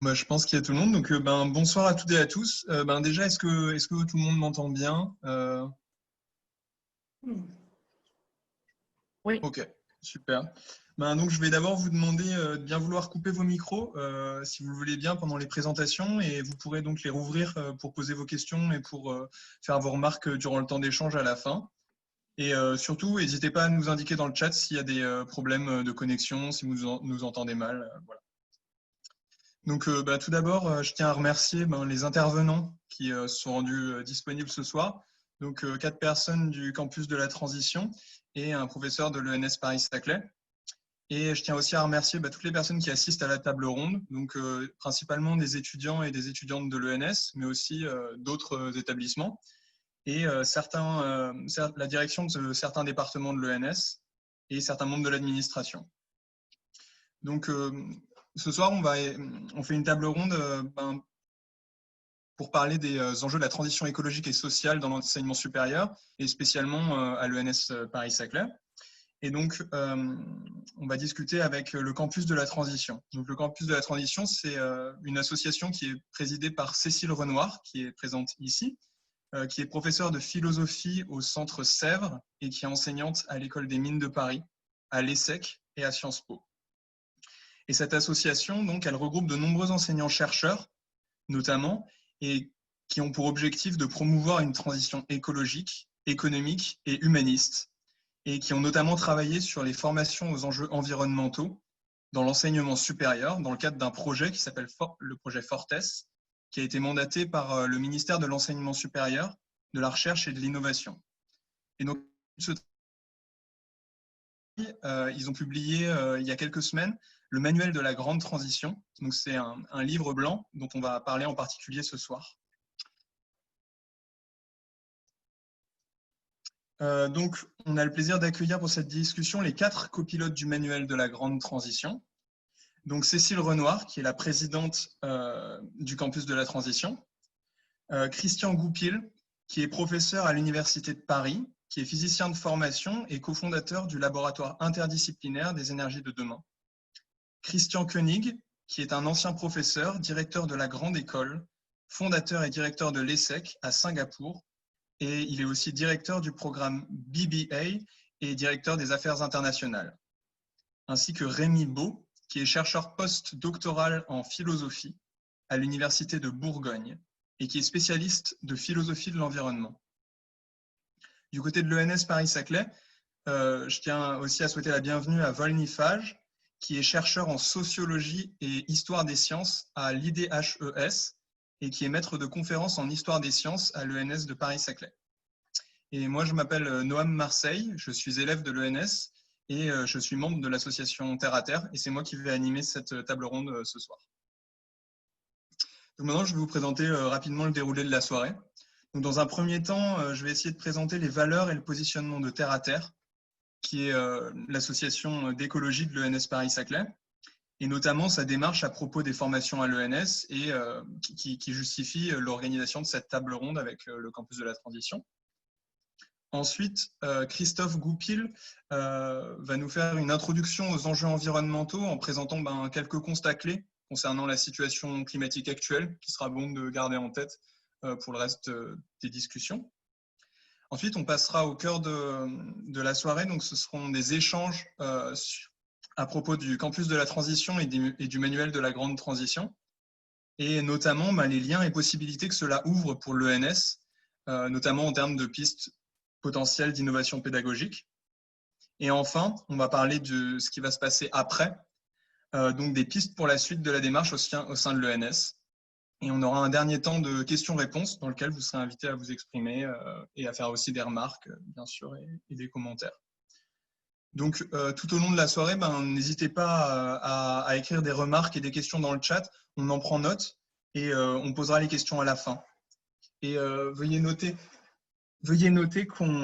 Je pense qu'il y a tout le monde. Donc, bonsoir à toutes et à tous. Déjà, est-ce que tout le monde m'entend bien? Oui, Ok, super. Donc, je vais d'abord vous demander de bien vouloir couper vos micros, si vous le voulez bien, pendant les présentations, et vous pourrez donc les rouvrir pour poser vos questions et pour faire vos remarques durant le temps d'échange à la fin. Et surtout, n'hésitez pas à nous indiquer dans le chat s'il y a des problèmes de connexion, si vous nous entendez mal. Voilà. Donc, tout d'abord, je tiens à remercier les intervenants qui se sont rendus disponibles ce soir. Donc, 4 personnes du campus de la transition et un professeur de l'ENS Paris-Saclay. Et je tiens aussi à remercier toutes les personnes qui assistent à la table ronde, donc principalement des étudiants et des étudiantes de l'ENS, mais aussi d'autres établissements, et la direction de certains départements de l'ENS et certains membres de l'administration. Donc, ce soir, on fait une table ronde pour parler des enjeux de la transition écologique et sociale dans l'enseignement supérieur, et spécialement à l'ENS Paris-Saclay. Et donc, on va discuter avec le campus de la transition. Donc, le campus de la transition, c'est une association qui est présidée par Cécile Renoir, qui est présente ici, qui est professeure de philosophie au Centre Sèvres et qui est enseignante à l'École des Mines de Paris, à l'ESSEC et à Sciences Po. Et cette association, donc, elle regroupe de nombreux enseignants-chercheurs, notamment, et qui ont pour objectif de promouvoir une transition écologique, économique et humaniste, et qui ont notamment travaillé sur les formations aux enjeux environnementaux dans l'enseignement supérieur, dans le cadre d'un projet qui s'appelle le projet Fortes, qui a été mandaté par le ministère de l'Enseignement supérieur, de la Recherche et de l'Innovation. Et donc, ils ont publié il y a quelques semaines le manuel de la grande transition. Donc, c'est un livre blanc dont on va parler en particulier ce soir. Donc, on a le plaisir d'accueillir pour cette discussion les 4 copilotes du manuel de la grande transition. Donc, Cécile Renoir, qui est la présidente du campus de la transition. Christian Goupil, qui est professeur à l'Université de Paris, qui est physicien de formation et cofondateur du laboratoire interdisciplinaire des énergies de demain. Christian Koenig, qui est un ancien professeur, directeur de la Grande École, fondateur et directeur de l'ESSEC à Singapour, et il est aussi directeur du programme BBA et directeur des affaires internationales. Ainsi que Rémi Beau, qui est chercheur post-doctoral en philosophie à l'Université de Bourgogne et qui est spécialiste de philosophie de l'environnement. Du côté de l'ENS Paris-Saclay, je tiens aussi à souhaiter la bienvenue à Volny Fage, qui est chercheur en sociologie et histoire des sciences à l'IDHES et qui est maître de conférences en histoire des sciences à l'ENS de Paris-Saclay. Et moi, je m'appelle Noam Marseille, je suis élève de l'ENS et je suis membre de l'association Terre à Terre et c'est moi qui vais animer cette table ronde ce soir. Donc maintenant, je vais vous présenter rapidement le déroulé de la soirée. Donc, dans un premier temps, je vais essayer de présenter les valeurs et le positionnement de Terre à Terre, qui est l'association d'écologie de l'ENS Paris-Saclay, et notamment sa démarche à propos des formations à l'ENS et qui justifie l'organisation de cette table ronde avec le campus de la transition. Ensuite, Christophe Goupil va nous faire une introduction aux enjeux environnementaux en présentant quelques constats clés concernant la situation climatique actuelle, qui sera bon de garder en tête pour le reste des discussions. Ensuite, on passera au cœur de la soirée, donc ce seront des échanges à propos du campus de la transition et du manuel de la grande transition, et notamment les liens et possibilités que cela ouvre pour l'ENS, notamment en termes de pistes potentielles d'innovation pédagogique. Et enfin, on va parler de ce qui va se passer après, donc des pistes pour la suite de la démarche au sein de l'ENS. Et on aura un dernier temps de questions-réponses dans lequel vous serez invité à vous exprimer et à faire aussi des remarques, bien sûr, et des commentaires. Donc, tout au long de la soirée, n'hésitez pas à écrire des remarques et des questions dans le chat. On en prend note et on posera les questions à la fin. Et veuillez noter qu'on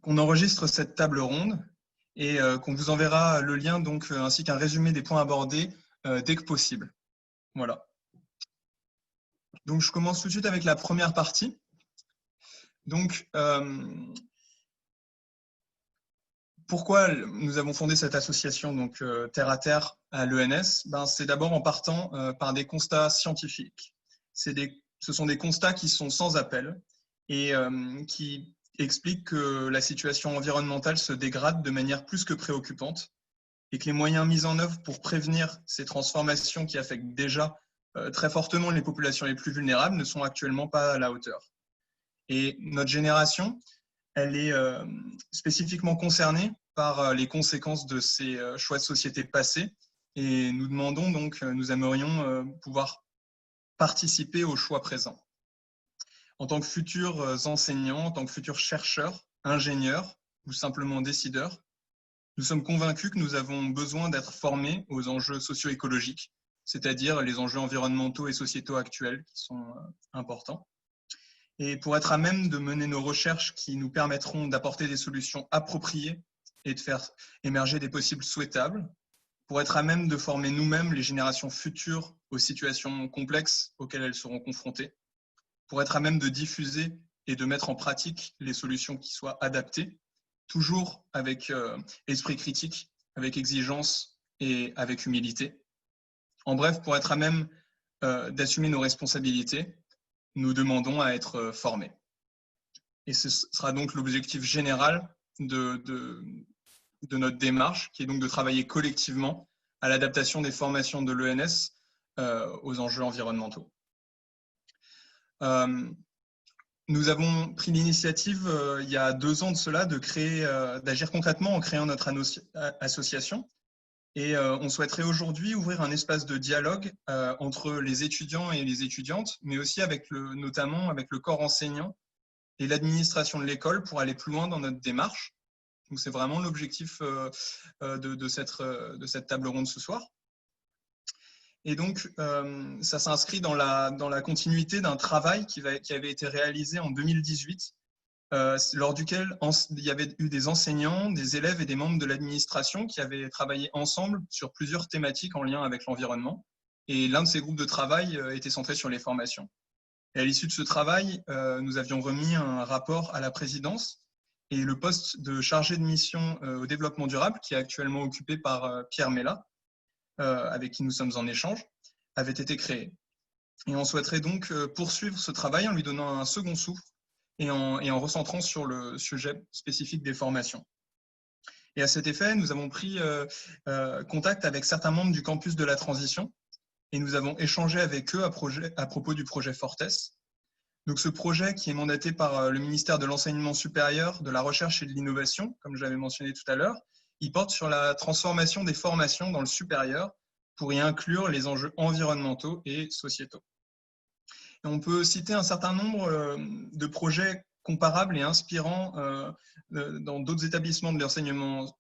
enregistre cette table ronde et qu'on vous enverra le lien donc, ainsi qu'un résumé des points abordés dès que possible. Voilà. Donc, je commence tout de suite avec la première partie. Donc, Pourquoi nous avons fondé cette association, donc Terre à Terre à l'ENS? C'est d'abord en partant par des constats scientifiques. Ce sont des constats qui sont sans appel et qui expliquent que la situation environnementale se dégrade de manière plus que préoccupante et que les moyens mis en œuvre pour prévenir ces transformations qui affectent déjà très fortement les populations les plus vulnérables ne sont actuellement pas à la hauteur. Et notre génération, elle est spécifiquement concernée par les conséquences de ces choix de société passés. Et nous demandons donc, nous aimerions pouvoir participer aux choix présents. En tant que futurs enseignants, en tant que futurs chercheurs, ingénieurs ou simplement décideurs, nous sommes convaincus que nous avons besoin d'être formés aux enjeux socio-écologiques, c'est-à-dire les enjeux environnementaux et sociétaux actuels qui sont importants. Et pour être à même de mener nos recherches qui nous permettront d'apporter des solutions appropriées et de faire émerger des possibles souhaitables, pour être à même de former nous-mêmes les générations futures aux situations complexes auxquelles elles seront confrontées, pour être à même de diffuser et de mettre en pratique les solutions qui soient adaptées, toujours avec esprit critique, avec exigence et avec humilité. En bref, pour être à même d'assumer nos responsabilités, nous demandons à être formés. Et ce sera donc l'objectif général de notre démarche, qui est donc de travailler collectivement à l'adaptation des formations de l'ENS aux enjeux environnementaux. Nous avons pris l'initiative, il y a 2 ans de cela, d'agir concrètement en créant notre association. Et on souhaiterait aujourd'hui ouvrir un espace de dialogue entre les étudiants et les étudiantes, mais aussi notamment avec le corps enseignant et l'administration de l'école pour aller plus loin dans notre démarche. Donc c'est vraiment l'objectif de cette table ronde ce soir. Et donc, ça s'inscrit dans la continuité d'un travail qui avait été réalisé en 2018, lors duquel il y avait eu des enseignants, des élèves et des membres de l'administration qui avaient travaillé ensemble sur plusieurs thématiques en lien avec l'environnement. Et l'un de ces groupes de travail était centré sur les formations. Et à l'issue de ce travail, nous avions remis un rapport à la présidence et le poste de chargé de mission au développement durable, qui est actuellement occupé par Pierre Mella, avec qui nous sommes en échange, avait été créé. Et on souhaiterait donc poursuivre ce travail en lui donnant un second souffle et en recentrant sur le sujet spécifique des formations. Et à cet effet, nous avons pris contact avec certains membres du campus de la transition et nous avons échangé avec eux à propos du projet Fortes. Donc ce projet qui est mandaté par le ministère de l'Enseignement supérieur, de la Recherche et de l'Innovation, comme j'avais mentionné tout à l'heure, il porte sur la transformation des formations dans le supérieur pour y inclure les enjeux environnementaux et sociétaux. Et on peut citer un certain nombre de projets comparables et inspirants dans d'autres établissements de l'enseignement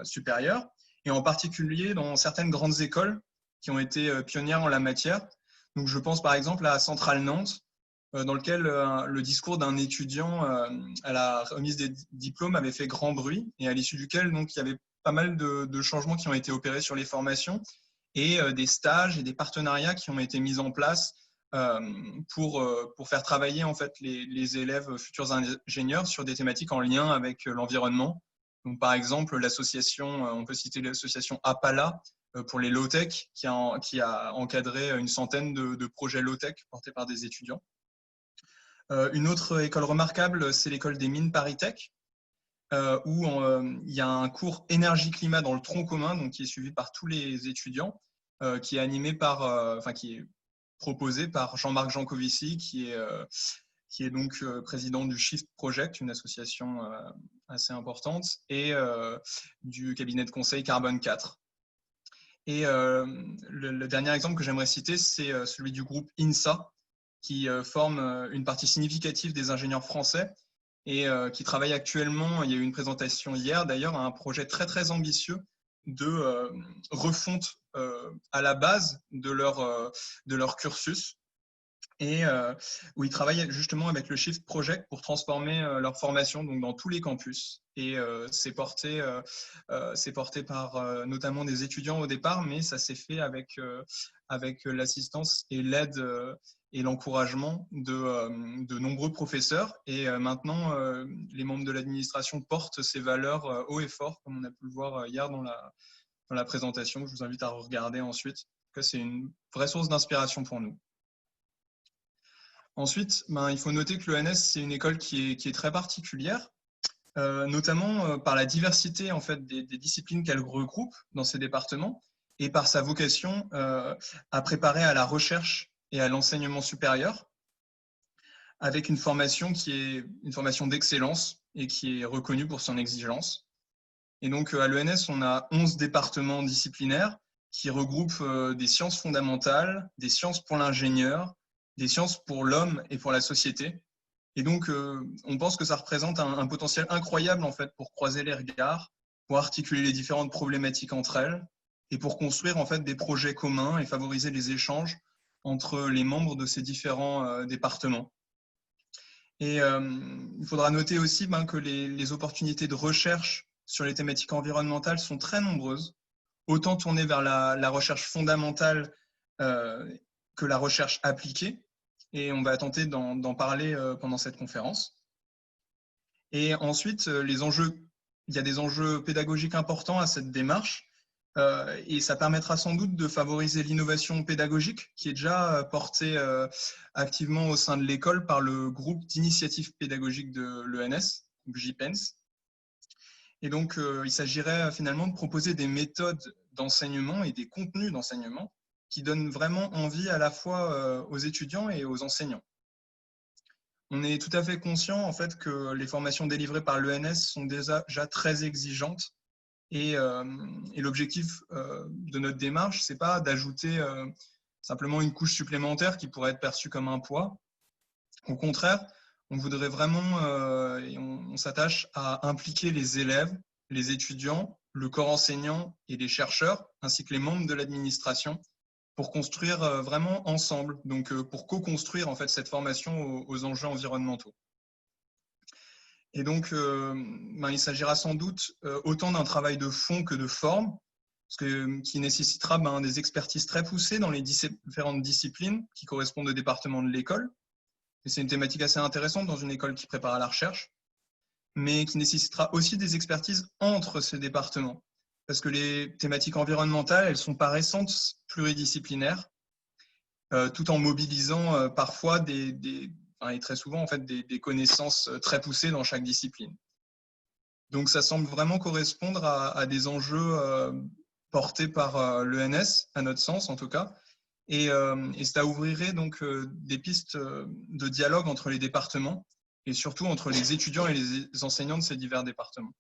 supérieur, et en particulier dans certaines grandes écoles qui ont été pionnières en la matière. Donc, je pense par exemple à Centrale Nantes, dans lequel le discours d'un étudiant à la remise des diplômes avait fait grand bruit, et à l'issue duquel donc, il y avait pas mal de changements qui ont été opérés sur les formations, et des stages et des partenariats qui ont été mis en place pour faire travailler en fait les élèves futurs ingénieurs sur des thématiques en lien avec l'environnement. Donc, par exemple, l'association, on peut citer l'association APALA pour les low-tech, qui a encadré une centaine de projets low-tech portés par des étudiants. Une autre école remarquable, c'est l'école des mines ParisTech, où il y a un cours énergie-climat dans le tronc commun, donc qui est suivi par tous les étudiants, qui est animé qui est proposé par Jean-Marc Jancovici, qui est donc président du Shift Project, une association assez importante, et du cabinet de conseil Carbone 4. Et le dernier exemple que j'aimerais citer, c'est celui du groupe INSA, qui forme une partie significative des ingénieurs français et qui travaille actuellement, il y a eu une présentation hier d'ailleurs, à un projet très très ambitieux de refonte à la base de leur cursus, et où ils travaillent justement avec le Shift Project pour transformer leur formation donc, dans tous les campus. Et c'est porté par notamment des étudiants au départ, mais ça s'est fait avec l'assistance et l'aide et l'encouragement de nombreux professeurs. Et maintenant, les membres de l'administration portent ces valeurs haut et fort, comme on a pu le voir hier dans la présentation, que je vous invite à regarder ensuite. C'est une vraie source d'inspiration pour nous. Ensuite, il faut noter que l'ENS, c'est une école qui est très particulière, notamment par la diversité en fait, des disciplines qu'elle regroupe dans ses départements et par sa vocation à préparer à la recherche et à l'enseignement supérieur, avec une formation qui est une formation d'excellence et qui est reconnue pour son exigence. Et donc, à l'ENS, on a 11 départements disciplinaires qui regroupent des sciences fondamentales, des sciences pour l'ingénieur, des sciences pour l'homme et pour la société. Et donc, on pense que ça représente un potentiel incroyable en fait, pour croiser les regards, pour articuler les différentes problématiques entre elles et pour construire en fait, des projets communs et favoriser les échanges entre les membres de ces différents départements. Et il faudra noter aussi que les opportunités de recherche sur les thématiques environnementales sont très nombreuses, autant tournées vers la recherche fondamentale que la recherche appliquée. Et on va tenter d'en parler pendant cette conférence. Et ensuite, il y a des enjeux pédagogiques importants à cette démarche. Et ça permettra sans doute de favoriser l'innovation pédagogique qui est déjà portée activement au sein de l'école par le groupe d'initiative pédagogique de l'ENS, JPENS. Et donc, il s'agirait finalement de proposer des méthodes d'enseignement et des contenus d'enseignement qui donnent vraiment envie à la fois aux étudiants et aux enseignants. On est tout à fait conscient en fait, que les formations délivrées par l'ENS sont déjà très exigeantes et l'objectif de notre démarche, ce n'est pas d'ajouter simplement une couche supplémentaire qui pourrait être perçue comme un poids. Au contraire, on voudrait vraiment, et on s'attache à impliquer les élèves, les étudiants, le corps enseignant et les chercheurs, ainsi que les membres de l'administration, pour construire vraiment ensemble, donc pour co-construire en fait cette formation aux enjeux environnementaux. Et donc, il s'agira sans doute autant d'un travail de fond que de forme, qui nécessitera des expertises très poussées dans les différentes disciplines qui correspondent au département de l'école. C'est une thématique assez intéressante dans une école qui prépare à la recherche, mais qui nécessitera aussi des expertises entre ces départements. Parce que les thématiques environnementales, elles sont par essence pluridisciplinaires, tout en mobilisant parfois et très souvent en fait, des connaissances très poussées dans chaque discipline. Donc ça semble vraiment correspondre à des enjeux portés par l'ENS, à notre sens en tout cas, et ça ouvrirait donc des pistes de dialogue entre les départements et surtout entre les étudiants et les enseignants de ces divers départements.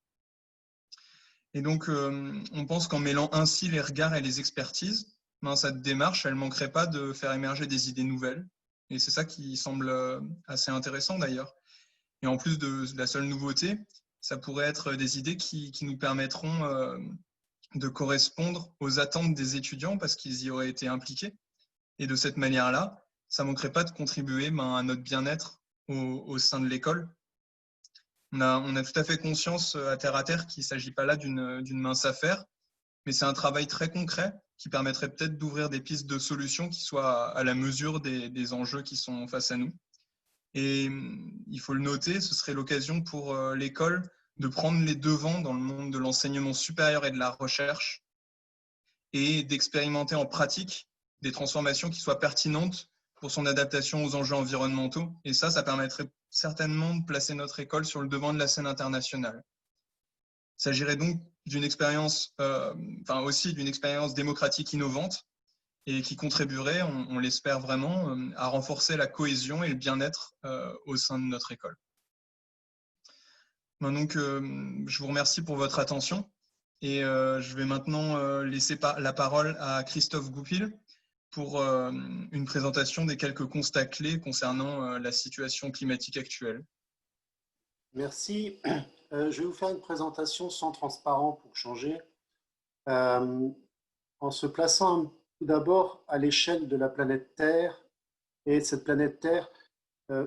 Et donc, on pense qu'en mêlant ainsi les regards et les expertises, cette démarche, elle ne manquerait pas de faire émerger des idées nouvelles. Et c'est ça qui semble assez intéressant d'ailleurs. Et en plus de la seule nouveauté, ça pourrait être des idées qui nous permettront de correspondre aux attentes des étudiants parce qu'ils y auraient été impliqués. Et de cette manière-là, ça ne manquerait pas de contribuer à notre bien-être au sein de l'école. On a tout à fait conscience à terre qu'il ne s'agit pas là d'une mince affaire, mais c'est un travail très concret qui permettrait peut-être d'ouvrir des pistes de solutions qui soient à la mesure des enjeux qui sont face à nous. Et il faut le noter, ce serait l'occasion pour l'école de prendre les devants dans le monde de l'enseignement supérieur et de la recherche et d'expérimenter en pratique des transformations qui soient pertinentes pour son adaptation aux enjeux environnementaux. Et ça permettrait certainement de placer notre école sur le devant de la scène internationale. Il s'agirait donc d'une expérience, aussi d'une expérience démocratique innovante et qui contribuerait, on l'espère vraiment, à renforcer la cohésion et le bien-être au sein de notre école. Donc, je vous remercie pour votre attention et je vais maintenant laisser la parole à Christophe Goupil pour une présentation des quelques constats clés concernant la situation climatique actuelle. Merci. Je vais vous faire une présentation sans transparent pour changer, en se plaçant tout d'abord à l'échelle de la planète Terre. et cette planète Terre,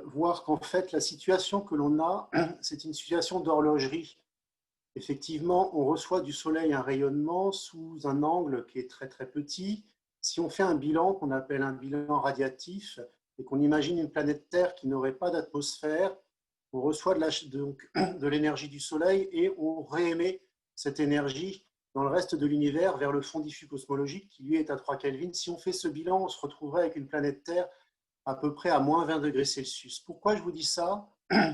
voir qu'en fait, la situation que l'on a, c'est une situation d'horlogerie. Effectivement, on reçoit du Soleil un rayonnement sous un angle qui est très très petit. Si on fait un bilan qu'on appelle un bilan radiatif et qu'on imagine une planète Terre qui n'aurait pas d'atmosphère, on reçoit de l'énergie du Soleil et on réémet cette énergie dans le reste de l'univers vers le fond diffus cosmologique qui lui est à 3 Kelvin. Si on fait ce bilan, on se retrouverait avec une planète Terre à peu près à moins 20 degrés Celsius. Pourquoi je vous dis ça?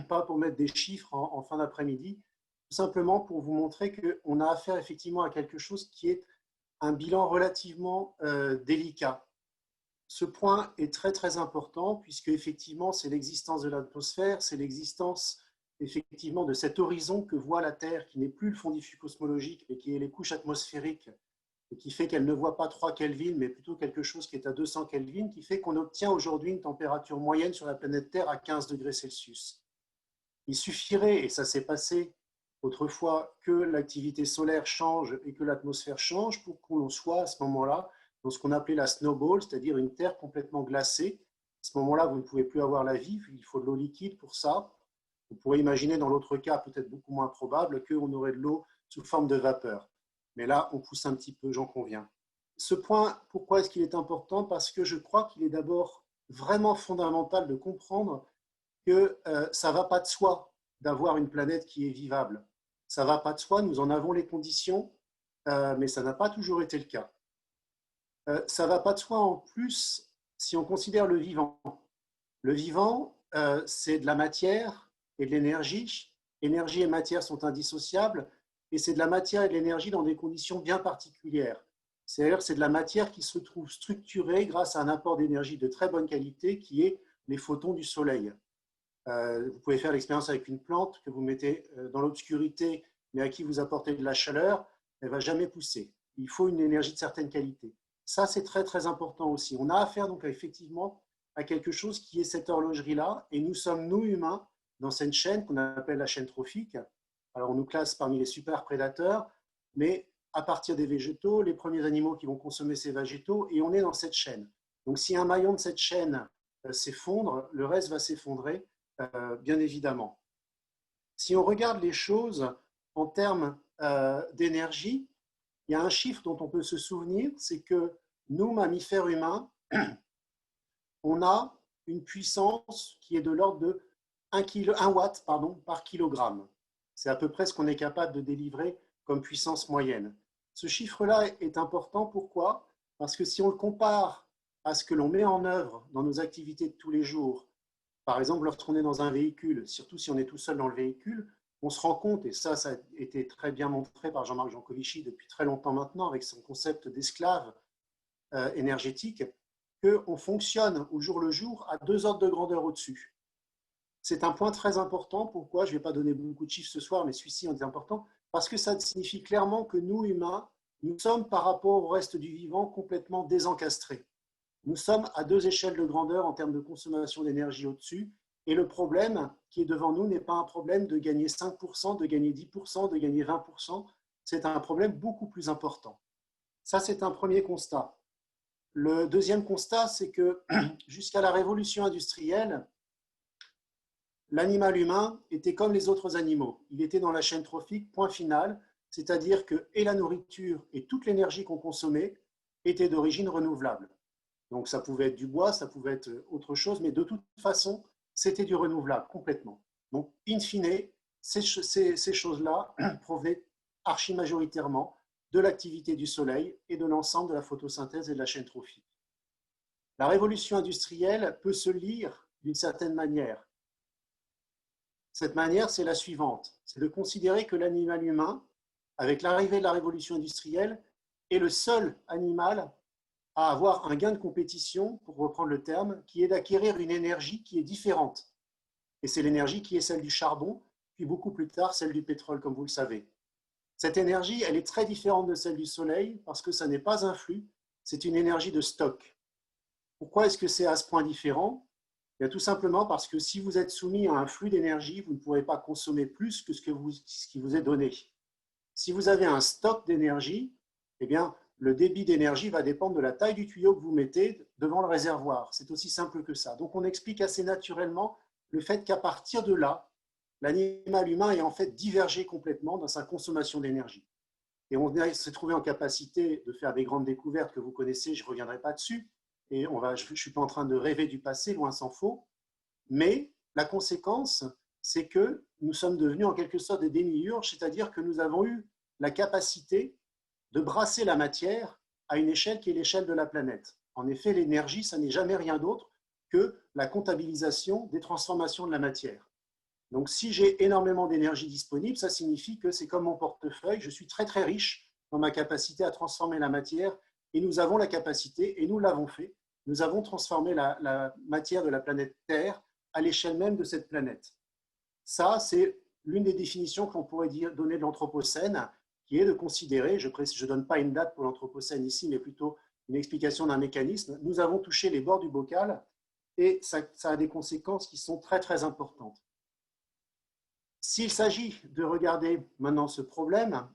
Pas pour mettre des chiffres en fin d'après-midi, tout simplement pour vous montrer qu'on a affaire effectivement à quelque chose qui est un bilan relativement délicat. Ce point est très très important puisque effectivement c'est l'existence de l'atmosphère, c'est l'existence effectivement de cet horizon que voit la Terre qui n'est plus le fond diffus cosmologique mais qui est les couches atmosphériques et qui fait qu'elle ne voit pas 3 Kelvin mais plutôt quelque chose qui est à 200 Kelvin, qui fait qu'on obtient aujourd'hui une température moyenne sur la planète Terre à 15 degrés Celsius. Il suffirait, et ça s'est passé autrefois, que l'activité solaire change et que l'atmosphère change pour qu'on soit à ce moment-là dans ce qu'on appelait la snowball, c'est-à-dire une terre complètement glacée. À ce moment-là, vous ne pouvez plus avoir la vie, il faut de l'eau liquide pour ça. Vous pourrez imaginer dans l'autre cas, peut-être beaucoup moins probable, qu'on aurait de l'eau sous forme de vapeur. Mais là, on pousse un petit peu, j'en conviens. Ce point, pourquoi est-ce qu'il est important? Parce que je crois qu'il est d'abord vraiment fondamental de comprendre que ça ne va pas de soi d'avoir une planète qui est vivable. Ça ne va pas de soi, nous en avons les conditions, mais ça n'a pas toujours été le cas. Ça ne va pas de soi en plus si on considère le vivant. Le vivant, c'est de la matière et de l'énergie. Énergie et matière sont indissociables, et c'est de la matière et de l'énergie dans des conditions bien particulières. C'est-à-dire c'est de la matière qui se trouve structurée grâce à un apport d'énergie de très bonne qualité qui est les photons du Soleil. Vous pouvez faire l'expérience avec une plante que vous mettez dans l'obscurité, mais à qui vous apportez de la chaleur, elle ne va jamais pousser. Il faut une énergie de certaine qualité. Ça, c'est très, très important aussi. On a affaire donc effectivement à quelque chose qui est cette horlogerie-là, et nous sommes, nous humains, dans cette chaîne qu'on appelle la chaîne trophique. Alors, on nous classe parmi les super prédateurs, mais à partir des végétaux, les premiers animaux qui vont consommer ces végétaux, et on est dans cette chaîne. Donc, si un maillon de cette chaîne s'effondre, le reste va s'effondrer, bien évidemment. Si on regarde les choses en termes d'énergie, il y a un chiffre dont on peut se souvenir, c'est que nous, mammifères humains, on a une puissance qui est de l'ordre de 1 watt par kilogramme. C'est à peu près ce qu'on est capable de délivrer comme puissance moyenne. Ce chiffre-là est important, pourquoi? Parce que si on le compare à ce que l'on met en œuvre dans nos activités de tous les jours, par exemple lorsqu'on est dans un véhicule, surtout si on est tout seul dans le véhicule, on se rend compte, et ça a été très bien montré par Jean-Marc Jancovici depuis très longtemps maintenant avec son concept d'esclave énergétique, qu'on fonctionne au jour le jour à 2 ordres de grandeur au-dessus. C'est un point très important. Pourquoi? Je ne vais pas donner beaucoup de chiffres ce soir, mais celui-ci est important, parce que ça signifie clairement que nous, humains, nous sommes par rapport au reste du vivant complètement désencastrés. Nous sommes à 2 échelles de grandeur en termes de consommation d'énergie au-dessus, et le problème qui est devant nous n'est pas un problème de gagner 5%, de gagner 10%, de gagner 20%, c'est un problème beaucoup plus important. Ça, c'est un premier constat. Le deuxième constat, c'est que jusqu'à la révolution industrielle, l'animal humain était comme les autres animaux. Il était dans la chaîne trophique, point final, c'est-à-dire que et la nourriture et toute l'énergie qu'on consommait étaient d'origine renouvelable. Donc ça pouvait être du bois, ça pouvait être autre chose, mais de toute façon, c'était du renouvelable complètement. Donc, in fine, ces choses-là provenaient archi-majoritairement de l'activité du soleil et de l'ensemble de la photosynthèse et de la chaîne trophique. La révolution industrielle peut se lire d'une certaine manière. Cette manière, c'est la suivante, c'est de considérer que l'animal humain, avec l'arrivée de la révolution industrielle, est le seul animal à avoir un gain de compétition, pour reprendre le terme, qui est d'acquérir une énergie qui est différente. Et c'est l'énergie qui est celle du charbon, puis beaucoup plus tard celle du pétrole, comme vous le savez. Cette énergie, elle est très différente de celle du soleil parce que ça n'est pas un flux, c'est une énergie de stock. Pourquoi est-ce que c'est à ce point différent? Bien, tout simplement parce que si vous êtes soumis à un flux d'énergie, vous ne pourrez pas consommer plus que ce qui vous est donné. Si vous avez un stock d'énergie, eh bien, le débit d'énergie va dépendre de la taille du tuyau que vous mettez devant le réservoir. C'est aussi simple que ça. Donc, on explique assez naturellement le fait qu'à partir de là, l'animal humain est en fait divergé complètement dans sa consommation d'énergie. Et on s'est trouvé en capacité de faire des grandes découvertes que vous connaissez, je ne reviendrai pas dessus. Et je ne suis pas en train de rêver du passé, loin s'en faut. Mais la conséquence, c'est que nous sommes devenus en quelque sorte des démiurges, c'est-à-dire que nous avons eu la capacité de brasser la matière à une échelle qui est l'échelle de la planète. En effet, l'énergie, ça n'est jamais rien d'autre que la comptabilisation des transformations de la matière. Donc, si j'ai énormément d'énergie disponible, ça signifie que c'est comme mon portefeuille, je suis très très riche dans ma capacité à transformer la matière et nous avons la capacité, et nous l'avons fait, nous avons transformé la matière de la planète Terre à l'échelle même de cette planète. Ça, c'est l'une des définitions qu'on pourrait donner de l'Anthropocène, qui est de considérer, je ne donne pas une date pour l'Anthropocène ici, mais plutôt une explication d'un mécanisme. Nous avons touché les bords du bocal et ça a des conséquences qui sont très, très importantes. S'il s'agit de regarder maintenant ce problème,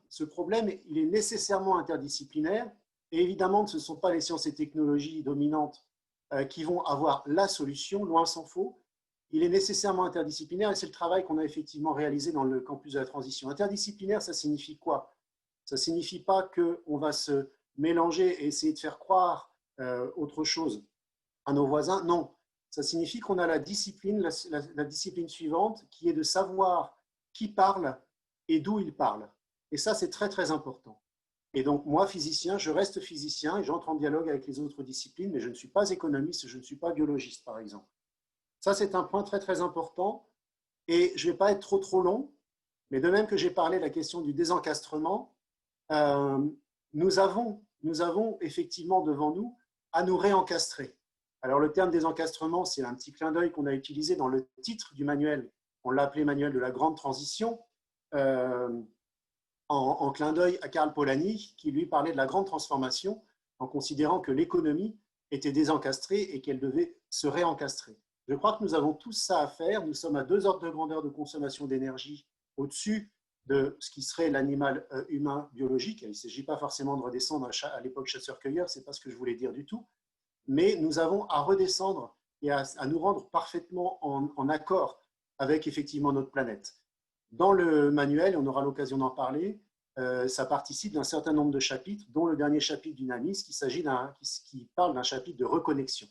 il est nécessairement interdisciplinaire et évidemment, ce ne sont pas les sciences et technologies dominantes qui vont avoir la solution, loin s'en faut. Il est nécessairement interdisciplinaire et c'est le travail qu'on a effectivement réalisé dans le campus de la transition. Interdisciplinaire, ça signifie quoi? Ça ne signifie pas qu'on va se mélanger et essayer de faire croire autre chose à nos voisins. Non, ça signifie qu'on a la discipline suivante qui est de savoir qui parle et d'où il parle. Et ça, c'est très, très important. Et donc, moi, physicien, je reste physicien et j'entre en dialogue avec les autres disciplines, mais je ne suis pas économiste, je ne suis pas biologiste, par exemple. Ça, c'est un point très, très important. Et je ne vais pas être trop, trop long, mais de même que j'ai parlé de la question du désencastrement, nous avons effectivement devant nous à nous réencastrer. Alors, le terme désencastrement, c'est un petit clin d'œil qu'on a utilisé dans le titre du manuel. On l'a appelé manuel de la grande transition, en clin d'œil à Karl Polanyi, qui lui parlait de la grande transformation en considérant que l'économie était désencastrée et qu'elle devait se réencastrer. Je crois que nous avons tous ça à faire. Nous sommes à 2 ordres de grandeur de consommation d'énergie au-dessus de ce qui serait l'animal humain biologique. Il ne s'agit pas forcément de redescendre à l'époque chasseur-cueilleur, ce n'est pas ce que je voulais dire du tout. Mais nous avons à redescendre et à nous rendre parfaitement en accord avec effectivement notre planète. Dans le manuel, on aura l'occasion d'en parler, ça participe d'un certain nombre de chapitres, dont le dernier chapitre du NAMIS, qui parle d'un chapitre de reconnexion.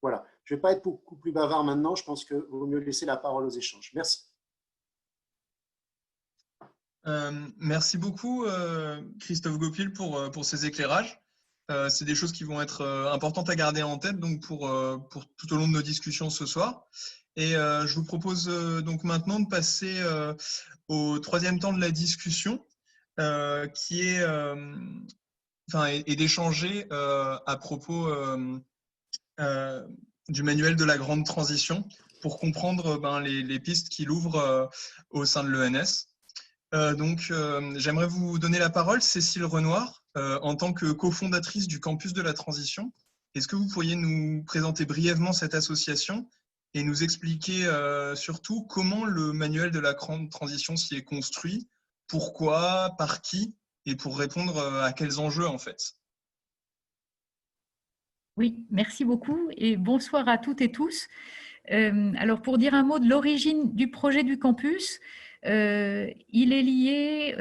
Voilà. Je ne vais pas être beaucoup plus bavard maintenant, je pense qu'il vaut mieux laisser la parole aux échanges. Merci. Merci beaucoup, Christophe Goupil, pour ces éclairages. C'est des choses qui vont être importantes à garder en tête donc pour tout au long de nos discussions ce soir. Et je vous propose donc maintenant de passer au 3e temps de la discussion, qui est et d'échanger à propos du manuel de la grande transition pour comprendre les pistes qu'il ouvre au sein de l'ENS. Donc, j'aimerais vous donner la parole, Cécile Renoir, en tant que cofondatrice du Campus de la Transition. Est-ce que vous pourriez nous présenter brièvement cette association et nous expliquer surtout comment le manuel de la grande transition s'y est construit, pourquoi, par qui et pour répondre à quels enjeux en fait? Oui, merci beaucoup et bonsoir à toutes et tous. Alors, pour dire un mot de l'origine du projet du campus, il est lié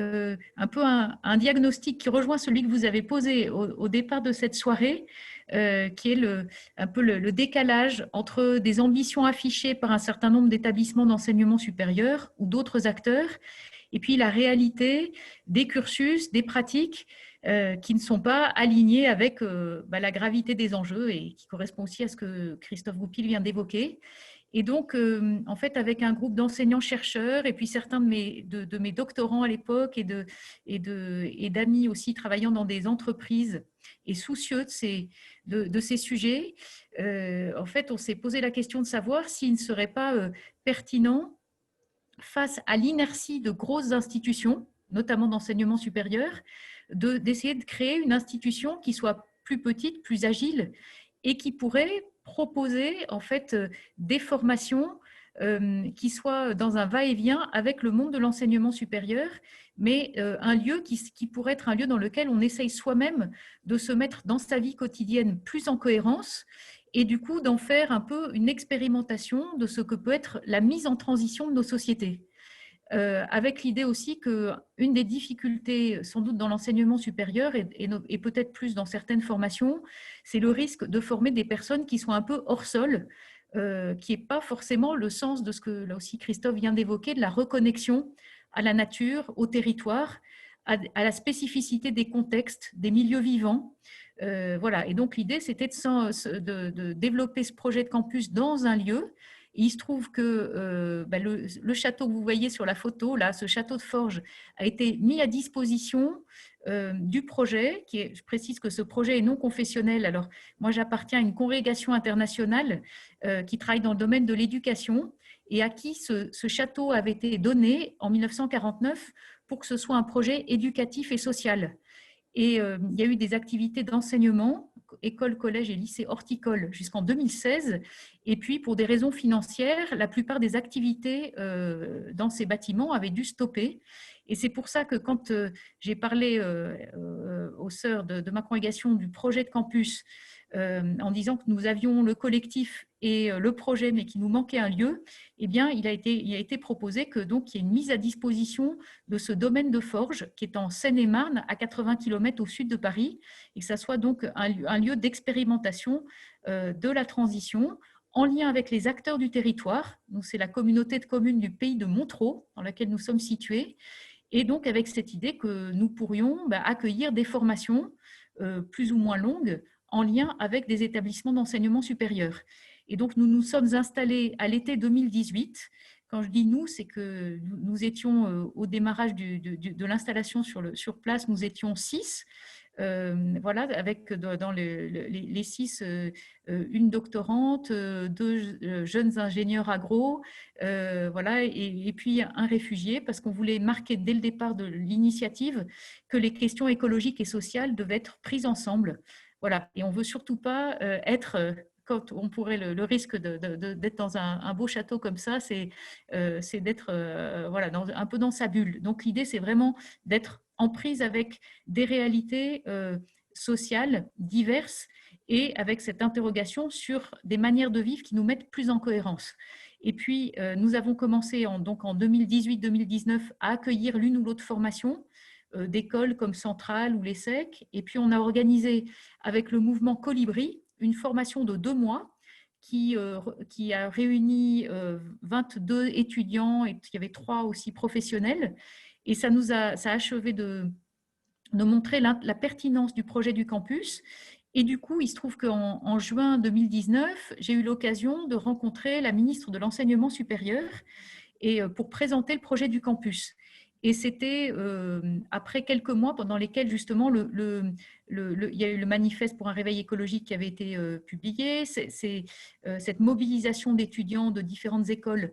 un peu à un diagnostic qui rejoint celui que vous avez posé au départ de cette soirée, qui est un peu le décalage entre des ambitions affichées par un certain nombre d'établissements d'enseignement supérieur ou d'autres acteurs, et puis la réalité des cursus, des pratiques qui ne sont pas alignés avec la gravité des enjeux et qui correspond aussi à ce que Christophe Goupil vient d'évoquer. Et donc, en fait, avec un groupe d'enseignants-chercheurs et puis certains de mes doctorants à l'époque et d'amis aussi travaillant dans des entreprises et soucieux de ces sujets, en fait, on s'est posé la question de savoir s'il ne serait pas pertinent, face à l'inertie de grosses institutions, notamment d'enseignement supérieur, d'essayer de créer une institution qui soit plus petite, plus agile et qui pourrait proposer en fait des formations qui soit dans un va-et-vient avec le monde de l'enseignement supérieur, mais un lieu qui pourrait être un lieu dans lequel on essaye soi-même de se mettre dans sa vie quotidienne plus en cohérence et du coup d'en faire un peu une expérimentation de ce que peut être la mise en transition de nos sociétés. Avec l'idée aussi qu'une des difficultés, sans doute dans l'enseignement supérieur et peut-être plus dans certaines formations, c'est le risque de former des personnes qui sont un peu hors sol, qui n'est pas forcément le sens de ce que là aussi Christophe vient d'évoquer, de la reconnexion à la nature, au territoire, à la spécificité des contextes, des milieux vivants. Voilà. Et donc l'idée, c'était de développer ce projet de campus dans un lieu. Et il se trouve que le château que vous voyez sur la photo, là, ce château de Forges, a été mis à disposition du projet. Je précise que ce projet est non confessionnel. Alors, moi, j'appartiens à une congrégation internationale qui travaille dans le domaine de l'éducation et à qui ce château avait été donné en 1949 pour que ce soit un projet éducatif et social. Et il y a eu des activités d'enseignement, école, collège et lycée horticole jusqu'en 2016. Et puis, pour des raisons financières, la plupart des activités dans ces bâtiments avaient dû stopper. Et c'est pour ça que quand j'ai parlé aux sœurs de ma congrégation du projet de campus, en disant que nous avions le collectif et le projet, mais qu'il nous manquait un lieu, eh bien, il a été proposé que donc il y ait une mise à disposition de ce domaine de Forges, qui est en Seine-et-Marne, à 80 km au sud de Paris, et que ça soit donc un lieu d'expérimentation de la transition, en lien avec les acteurs du territoire. Donc, c'est la communauté de communes du pays de Montereau, dans laquelle nous sommes situés, et donc avec cette idée que nous pourrions accueillir des formations plus ou moins longues en lien avec des établissements d'enseignement supérieur. Et donc, nous nous sommes installés à l'été 2018. Quand je dis nous, c'est que nous étions au démarrage de l'installation sur place, nous étions 6. Voilà, avec dans les 6, une doctorante, 2 jeunes ingénieurs agro, voilà, et puis un réfugié, parce qu'on voulait marquer dès le départ de l'initiative que les questions écologiques et sociales devaient être prises ensemble. Voilà, et on ne veut surtout pas être quand on pourrait le risque d'être dans un beau château comme ça, c'est d'être voilà, un peu dans sa bulle. Donc l'idée, c'est vraiment d'être en prise avec des réalités sociales diverses et avec cette interrogation sur des manières de vivre qui nous mettent plus en cohérence. Et puis, nous avons commencé donc en 2018-2019 à accueillir l'une ou l'autre formation d'écoles comme Centrale ou l'ESSEC. Et puis, on a organisé avec le mouvement Colibri une formation de 2 mois qui a réuni 22 étudiants et il y avait 3 aussi professionnels. Et ça a achevé de montrer la pertinence du projet du campus. Et du coup, il se trouve qu'en juin 2019, j'ai eu l'occasion de rencontrer la ministre de l'Enseignement supérieur et pour présenter le projet du campus. Et c'était après quelques mois pendant lesquels justement il y a eu le manifeste pour un réveil écologique qui avait été publié, cette mobilisation d'étudiants de différentes écoles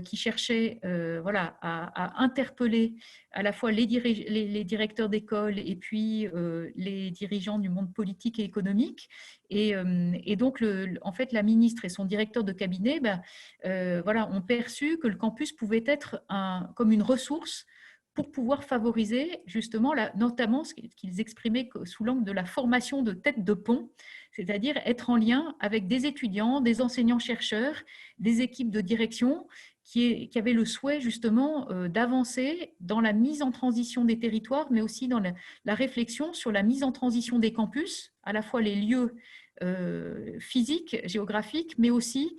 qui cherchaient voilà, à interpeller à la fois les directeurs d'école et puis les dirigeants du monde politique et économique. Et donc, en fait, la ministre et son directeur de cabinet voilà, ont perçu que le campus pouvait être comme une ressource pour pouvoir favoriser justement, notamment ce qu'ils exprimaient sous l'angle de la formation de tête de pont, c'est-à-dire être en lien avec des étudiants, des enseignants-chercheurs, des équipes de direction qui avaient le souhait justement d'avancer dans la mise en transition des territoires, mais aussi dans la réflexion sur la mise en transition des campus, à la fois les lieux physiques, géographiques, mais aussi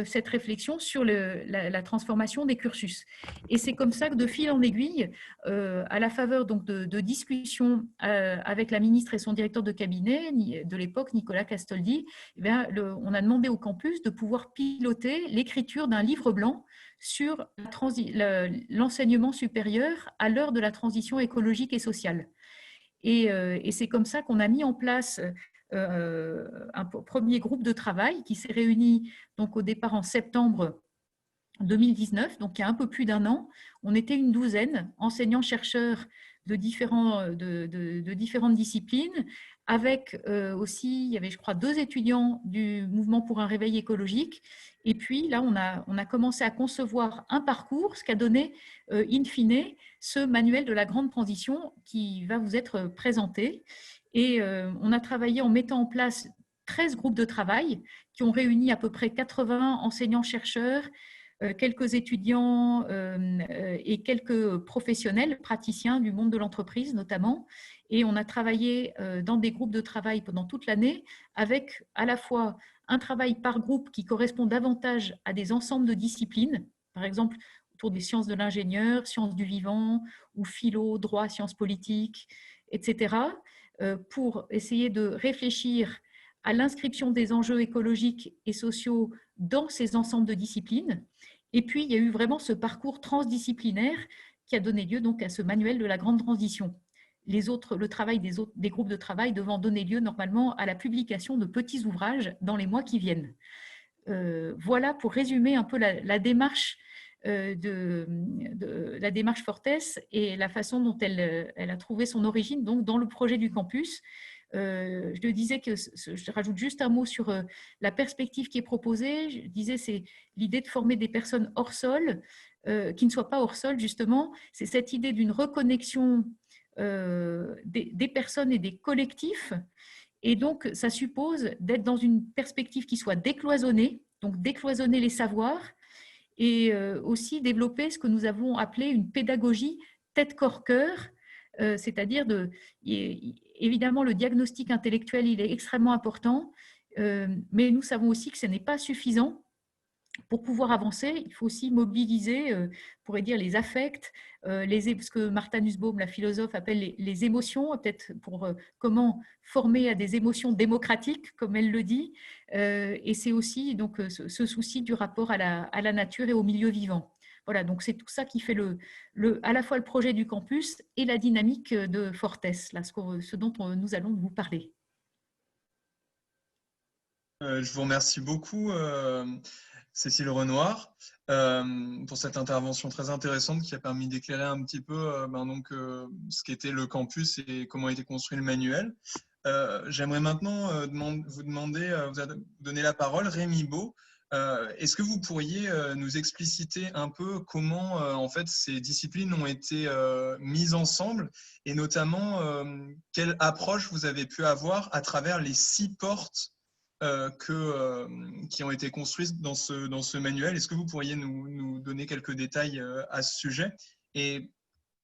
cette réflexion sur la transformation des cursus. Et c'est comme ça que de fil en aiguille, à la faveur donc de discussions avec la ministre et son directeur de cabinet de l'époque, Nicolas Castoldi, on a demandé au campus de pouvoir piloter l'écriture d'un livre blanc sur l'enseignement supérieur à l'heure de la transition écologique et sociale. Et c'est comme ça qu'on a mis en place un premier groupe de travail qui s'est réuni donc au départ en septembre 2019, donc il y a un peu plus d'1 an. On était une douzaine, enseignants-chercheurs de différentes disciplines, avec aussi, il y avait je crois 2 étudiants du mouvement pour un réveil écologique. Et puis là, on a commencé à concevoir un parcours, ce qu'a donné in fine ce manuel de la grande transition qui va vous être présenté. Et on a travaillé en mettant en place 13 groupes de travail qui ont réuni à peu près 80 enseignants-chercheurs, quelques étudiants et quelques professionnels, praticiens du monde de l'entreprise notamment. Et on a travaillé dans des groupes de travail pendant toute l'année avec à la fois un travail par groupe qui correspond davantage à des ensembles de disciplines, par exemple autour des sciences de l'ingénieur, sciences du vivant, ou philo, droit, sciences politiques, etc., pour essayer de réfléchir à l'inscription des enjeux écologiques et sociaux dans ces ensembles de disciplines. Et puis, il y a eu vraiment ce parcours transdisciplinaire qui a donné lieu donc à ce manuel de la grande transition. Le travail des groupes de travail devant donner lieu normalement à la publication de petits ouvrages dans les mois qui viennent. Voilà pour résumer un peu la démarche la démarche Fortès et la façon dont elle a trouvé son origine donc dans le projet du campus. Je le disais que je rajoute juste un mot sur la perspective qui est proposée. Je disais c'est l'idée de former des personnes hors sol, qui ne soient pas hors sol justement. C'est cette idée d'une reconnexion des personnes et des collectifs. Et donc, ça suppose d'être dans une perspective qui soit décloisonnée, donc décloisonner les savoirs, et aussi développer ce que nous avons appelé une pédagogie tête-corps-cœur, c'est-à-dire évidemment le diagnostic intellectuel, il est extrêmement important, mais nous savons aussi que ce n'est pas suffisant. Pour pouvoir avancer, il faut aussi mobiliser, on pourrait dire, les affects, ce que Martha Nussbaum, la philosophe, appelle les émotions, peut-être pour comment former à des émotions démocratiques, comme elle le dit. Et c'est aussi donc, ce souci du rapport à la nature et au milieu vivant. Voilà, donc c'est tout ça qui fait à la fois le projet du campus et la dynamique de Fortès, là, ce dont nous allons vous parler. Je vous remercie beaucoup, Cécile Renoir, pour cette intervention très intéressante qui a permis d'éclairer un petit peu ce qu'était le campus et comment était construit le manuel. J'aimerais maintenant vous donner la parole, Rémi Baud. Est-ce que vous pourriez nous expliciter un peu comment en fait ces disciplines ont été mises ensemble et notamment quelle approche vous avez pu avoir à travers les 6 portes qui ont été construites dans ce manuel? Est-ce que vous pourriez nous donner quelques détails à ce sujet? Et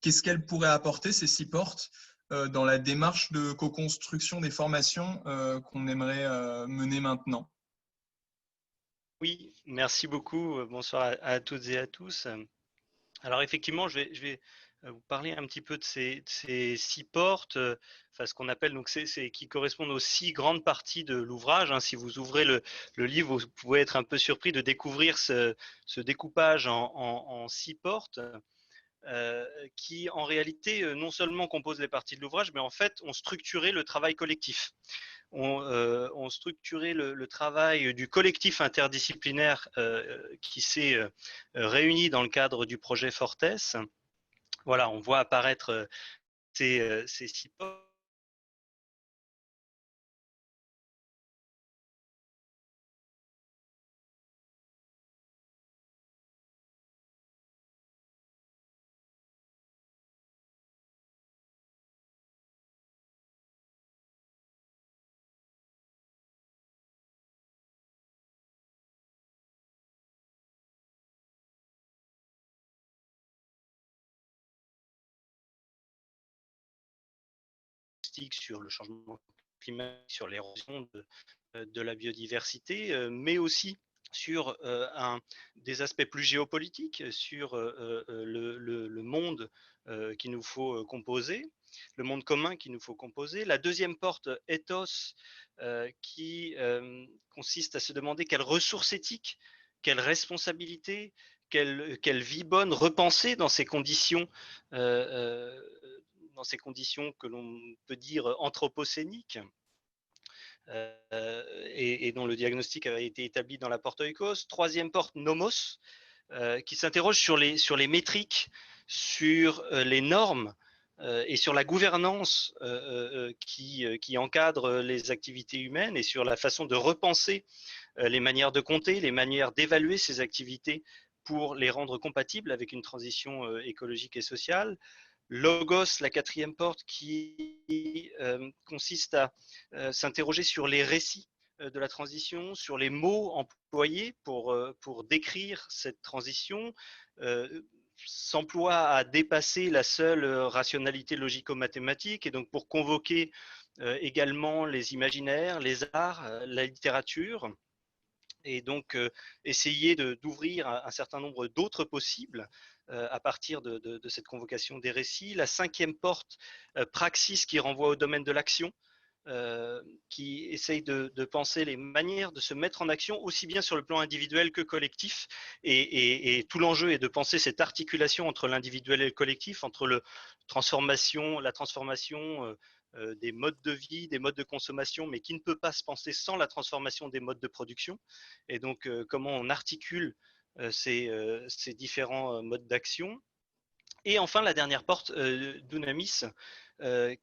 qu'est-ce qu'elles pourraient apporter, ces 6 portes, dans la démarche de co-construction des formations qu'on aimerait mener maintenant? Oui, merci beaucoup. Bonsoir à toutes et à tous. Alors effectivement, je vais vous parler un petit peu de ces 6 portes, ce qu'on appelle donc qui correspondent aux 6 grandes parties de l'ouvrage. Si vous ouvrez le livre, vous pouvez être un peu surpris de découvrir ce découpage en 6 portes. Qui en réalité non seulement composent les parties de l'ouvrage, mais en fait ont structuré le travail collectif. Ont structuré le travail du collectif interdisciplinaire qui s'est réuni dans le cadre du projet Fortès. Voilà, on voit apparaître ces 6 portes. Sur le changement climatique, sur l'érosion de la biodiversité, mais aussi sur des aspects plus géopolitiques, sur le monde qu'il nous faut composer, le monde commun qu'il nous faut composer. La deuxième porte, ethos, qui consiste à se demander quelles ressources éthiques, quelles responsabilités, quelle vie bonne repenser dans ces conditions que l'on peut dire anthropocéniques, et dont le diagnostic avait été établi dans la porte Oikos. Troisième porte, nomos, qui s'interroge sur les métriques, sur les normes et sur la gouvernance qui encadre les activités humaines et sur la façon de repenser les manières de compter, les manières d'évaluer ces activités pour les rendre compatibles avec une transition écologique et sociale. Logos, la quatrième porte, qui consiste à s'interroger sur les récits de la transition, sur les mots employés pour décrire cette transition, s'emploie à dépasser la seule rationalité logico-mathématique et donc pour convoquer également les imaginaires, les arts, la littérature, et donc essayer d'ouvrir un certain nombre d'autres possibles à partir de cette convocation des récits. La cinquième porte, praxis, qui renvoie au domaine de l'action, qui essaye de penser les manières de se mettre en action aussi bien sur le plan individuel que collectif, et tout l'enjeu est de penser cette articulation entre l'individuel et le collectif, entre la transformation des modes de vie, des modes de consommation, mais qui ne peut pas se penser sans la transformation des modes de production. Et donc, comment on articule ces différents modes d'action. Et enfin, la dernière porte, d'Unamis,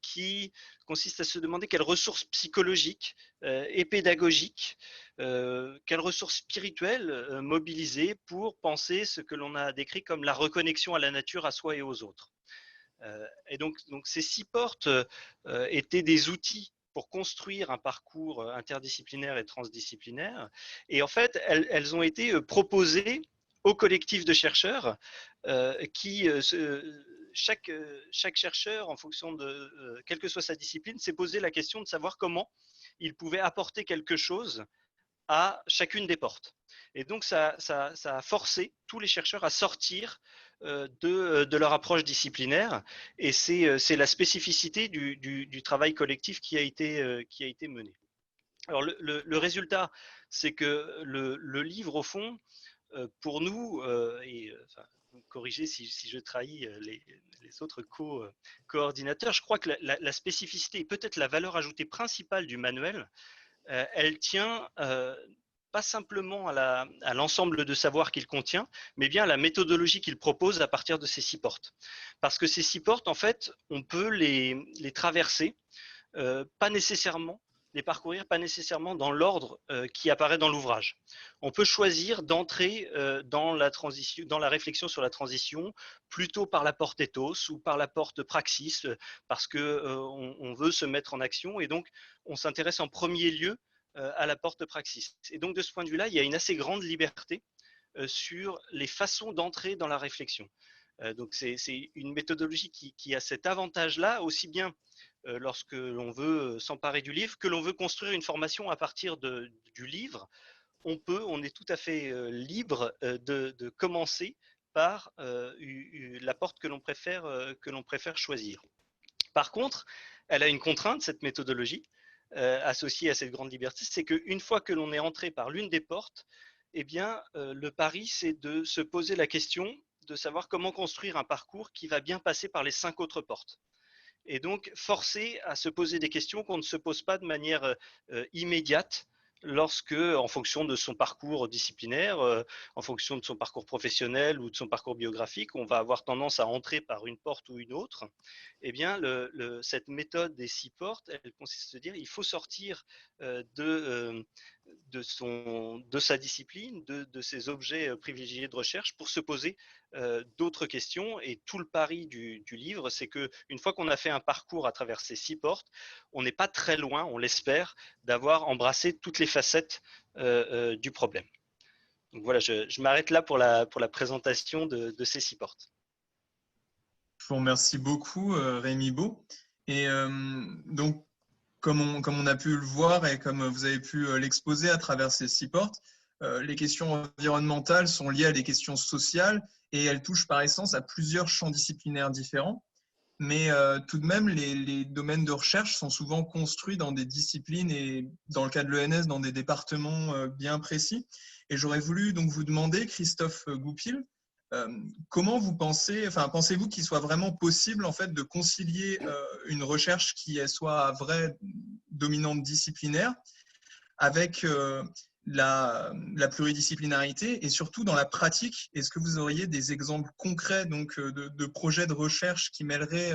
qui consiste à se demander quelles ressources psychologiques et pédagogiques, quelles ressources spirituelles mobiliser pour penser ce que l'on a décrit comme la reconnexion à la nature, à soi et aux autres. Et donc ces 6 portes étaient des outils pour construire un parcours interdisciplinaire et transdisciplinaire. Et en fait, elles ont été proposées au collectif de chercheurs qui, chaque chercheur, en fonction de quelle que soit sa discipline, s'est posé la question de savoir comment il pouvait apporter quelque chose à chacune des portes. Et donc, ça a forcé tous les chercheurs à sortir de leur approche disciplinaire. Et c'est la spécificité du travail collectif qui a été mené. Alors, le résultat, c'est que le livre, au fond, pour nous, corrigez si je trahis les autres coordinateurs, je crois que la spécificité et peut-être la valeur ajoutée principale du manuel, elle tient pas simplement à l'ensemble de savoir qu'il contient, mais bien à la méthodologie qu'il propose à partir de ces 6 portes. Parce que ces 6 portes, en fait, on peut les traverser, pas nécessairement, les parcourir pas nécessairement dans l'ordre qui apparaît dans l'ouvrage. On peut choisir d'entrer dans la réflexion sur la transition plutôt par la porte ethos ou par la porte praxis, parce que on veut se mettre en action, et donc on s'intéresse en premier lieu à la porte praxis. Et donc de ce point de vue-là, il y a une assez grande liberté sur les façons d'entrer dans la réflexion. Donc c'est une méthodologie qui a cet avantage-là, aussi bien lorsque l'on veut s'emparer du livre, que l'on veut construire une formation à partir du livre. On est tout à fait libre de commencer par la porte que l'on préfère choisir. Par contre, elle a une contrainte, cette méthodologie, associée à cette grande liberté, c'est qu'une fois que l'on est entré par l'une des portes, eh bien, le pari, c'est de se poser la question de savoir comment construire un parcours qui va bien passer par les 5 autres portes. Et donc, forcer à se poser des questions qu'on ne se pose pas de manière immédiate lorsque, en fonction de son parcours disciplinaire, en fonction de son parcours professionnel ou de son parcours biographique, on va avoir tendance à entrer par une porte ou une autre. Eh bien, cette méthode des 6 portes, elle consiste à se dire il faut sortir de sa discipline, de ses objets privilégiés de recherche pour se poser d'autres questions. Et tout le pari du livre, c'est qu'une fois qu'on a fait un parcours à travers ces 6 portes, on n'est pas très loin, on l'espère, d'avoir embrassé toutes les facettes du problème. Donc voilà, je m'arrête là pour la présentation de ces 6 portes. Je vous remercie beaucoup, Rémi Baud. Et donc, comme on a pu le voir et comme vous avez pu l'exposer à travers ces 6 portes, les questions environnementales sont liées à des questions sociales et elles touchent par essence à plusieurs champs disciplinaires différents. Mais tout de même, les domaines de recherche sont souvent construits dans des disciplines et, dans le cas de l'ENS, dans des départements bien précis. Et j'aurais voulu donc vous demander, Christophe Goupil, comment pensez-vous qu'il soit vraiment possible en fait, de concilier une recherche qui soit vraie dominante disciplinaire avec la pluridisciplinarité et surtout dans la pratique, est-ce que vous auriez des exemples concrets donc, de projets de recherche qui mêleraient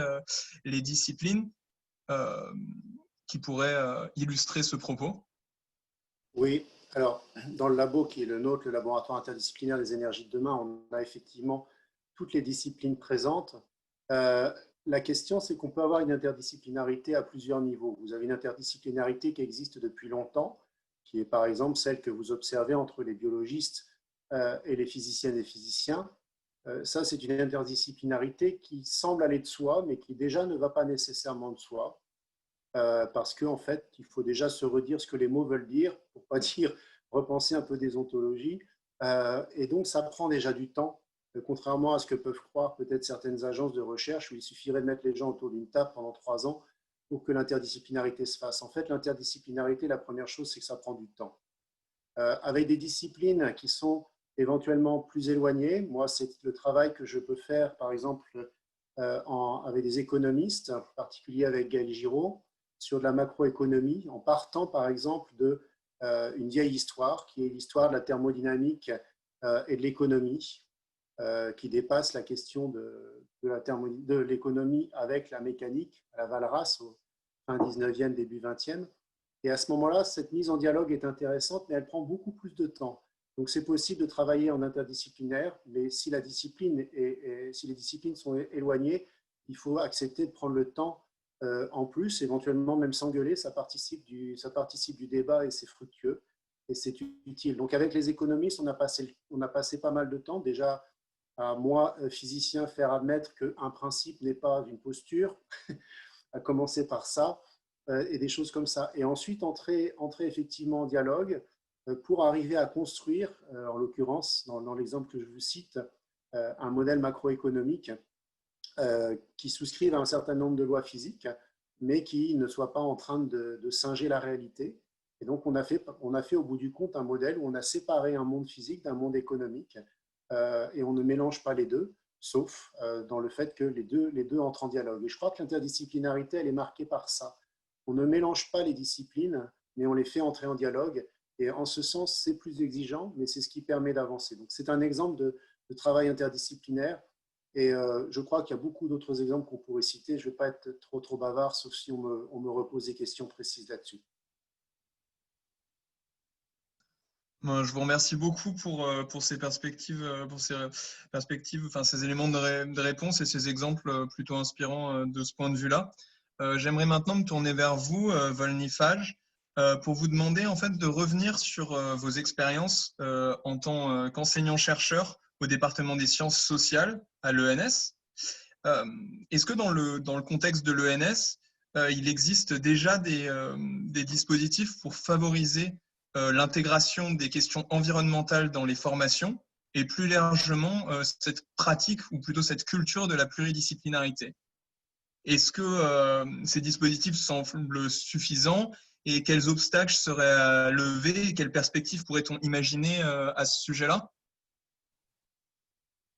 les disciplines euh, qui pourraient illustrer ce propos? Oui, alors dans le labo qui est le nôtre, le laboratoire interdisciplinaire des énergies de demain, on a effectivement toutes les disciplines présentes. Euh, la question, c'est qu'on peut avoir une interdisciplinarité à plusieurs niveaux. Vous avez une interdisciplinarité qui existe depuis longtemps, qui est par exemple celle que vous observez entre les biologistes et les physiciennes et physiciens. Ça, c'est une interdisciplinarité qui semble aller de soi, mais qui déjà ne va pas nécessairement de soi. Parce qu'en fait, il faut déjà se redire ce que les mots veulent dire, pour ne pas dire repenser un peu des ontologies. Et donc, ça prend déjà du temps, contrairement à ce que peuvent croire peut-être certaines agences de recherche où il suffirait de mettre les gens autour d'une table pendant 3 ans pour que l'interdisciplinarité se fasse. En fait, l'interdisciplinarité, la première chose, c'est que ça prend du temps. Avec des disciplines qui sont éventuellement plus éloignées, moi, c'est le travail que je peux faire, par exemple, avec des économistes, en particulier avec Gaël Giraud, sur de la macroéconomie, en partant par exemple d'une vieille histoire, qui est l'histoire de la thermodynamique et de l'économie, qui dépasse la question de l'économie avec la mécanique, à la Valras, au fin 19e, début 20e. Et à ce moment-là, cette mise en dialogue est intéressante, mais elle prend beaucoup plus de temps. Donc c'est possible de travailler en interdisciplinaire, mais si la discipline si les disciplines sont éloignées, il faut accepter de prendre le temps en plus, éventuellement même s'engueuler, ça participe du débat et c'est fructueux et c'est utile. Donc avec les économistes, on a passé pas mal de temps déjà à moi, physicien, faire admettre qu'un principe n'est pas une posture, à commencer par ça, et des choses comme ça. Et ensuite, entrer effectivement en dialogue pour arriver à construire, en l'occurrence, dans l'exemple que je vous cite, un modèle macroéconomique qui souscrivent à un certain nombre de lois physiques, mais qui ne soient pas en train de singer la réalité. Et donc, on a fait au bout du compte un modèle où on a séparé un monde physique d'un monde économique et on ne mélange pas les deux, sauf dans le fait que les deux entrent en dialogue. Et je crois que l'interdisciplinarité, elle est marquée par ça. On ne mélange pas les disciplines, mais on les fait entrer en dialogue. Et en ce sens, c'est plus exigeant, mais c'est ce qui permet d'avancer. Donc, c'est un exemple de travail interdisciplinaire. Et je crois qu'il y a beaucoup d'autres exemples qu'on pourrait citer. Je ne vais pas être trop bavard, sauf si on me repose des questions précises là-dessus. Je vous remercie beaucoup pour ces perspectives, enfin, ces éléments de réponse et ces exemples plutôt inspirants de ce point de vue-là. J'aimerais maintenant me tourner vers vous, Volnifage, pour vous demander en fait de revenir sur vos expériences en tant qu'enseignant-chercheur au département des sciences sociales à l'ENS. Est-ce que dans le contexte de l'ENS, il existe déjà des dispositifs pour favoriser l'intégration des questions environnementales dans les formations et plus largement cette pratique ou plutôt cette culture de la pluridisciplinarité? Est-ce que ces dispositifs semblent suffisants et quels obstacles seraient à lever et quelles perspectives pourrait-on imaginer à ce sujet-là?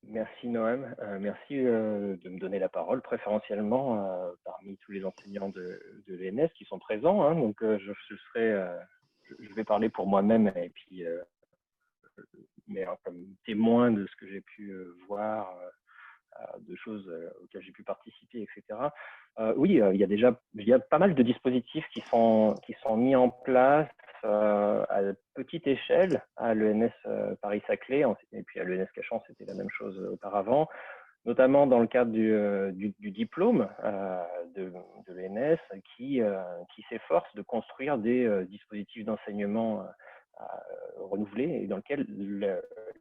Merci Noam, merci de me donner la parole préférentiellement parmi tous les enseignants de l'ENS qui sont présents. Hein, donc je vais parler pour moi-même et puis mais comme témoin de ce que j'ai pu voir, de choses auxquelles j'ai pu participer, etc. Oui, il y a pas mal de dispositifs qui sont mis en place à petite échelle à l'ENS Paris-Saclay et puis à l'ENS Cachan, c'était la même chose auparavant, notamment dans le cadre du diplôme de l'ENS qui s'efforce de construire des dispositifs d'enseignement renouvelés et dans lequel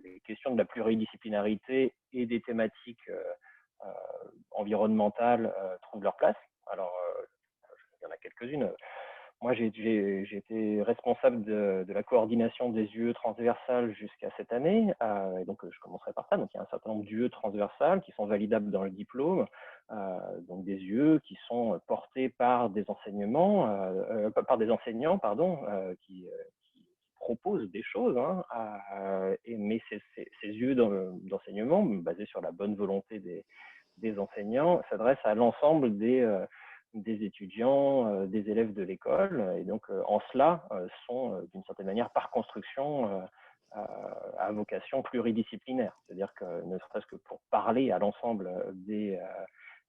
les questions de la pluridisciplinarité et des thématiques environnementales trouvent leur place. Alors, il y en a quelques-unes. Moi, j'ai été responsable de la coordination des UE transversales jusqu'à cette année. Et donc, je commencerai par ça. Donc, il y a un certain nombre d'UE transversales qui sont validables dans le diplôme. Donc, des UE qui sont portés par des enseignants, qui proposent des choses. Hein, mais ces UE d'enseignement, basés sur la bonne volonté des enseignants, s'adressent à l'ensemble des des étudiants, des élèves de l'école, et donc en cela sont d'une certaine manière par construction à vocation pluridisciplinaire. C'est-à-dire que ne serait-ce que pour parler à l'ensemble des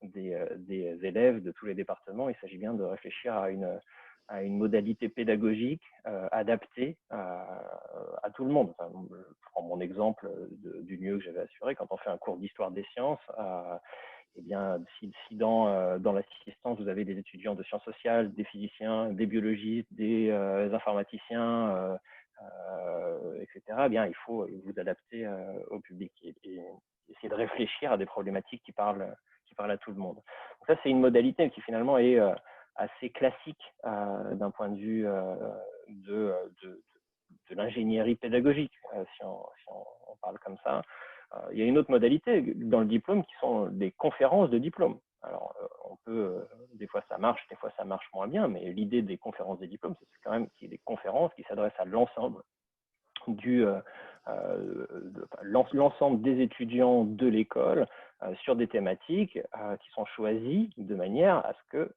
élèves de tous les départements, il s'agit bien de réfléchir à une modalité pédagogique adaptée à tout le monde. Enfin, je prends mon exemple du lieu que j'avais assuré. Quand on fait un cours d'histoire des sciences, eh bien, si dans l'assistance, vous avez des étudiants de sciences sociales, des physiciens, des biologistes, des informaticiens, etc., eh bien, il faut vous adapter au public et essayer de réfléchir à des problématiques qui parlent à tout le monde. Donc ça, c'est une modalité qui finalement est assez classique d'un point de vue de l'ingénierie pédagogique, si on parle comme ça. Il y a une autre modalité dans le diplôme qui sont des conférences de diplôme. Alors, on peut, des fois ça marche moins bien, mais l'idée des conférences des diplômes, c'est quand même qu'il y ait des conférences qui s'adressent à l'ensemble l'ensemble des étudiants de l'école sur des thématiques qui sont choisies de manière à ce que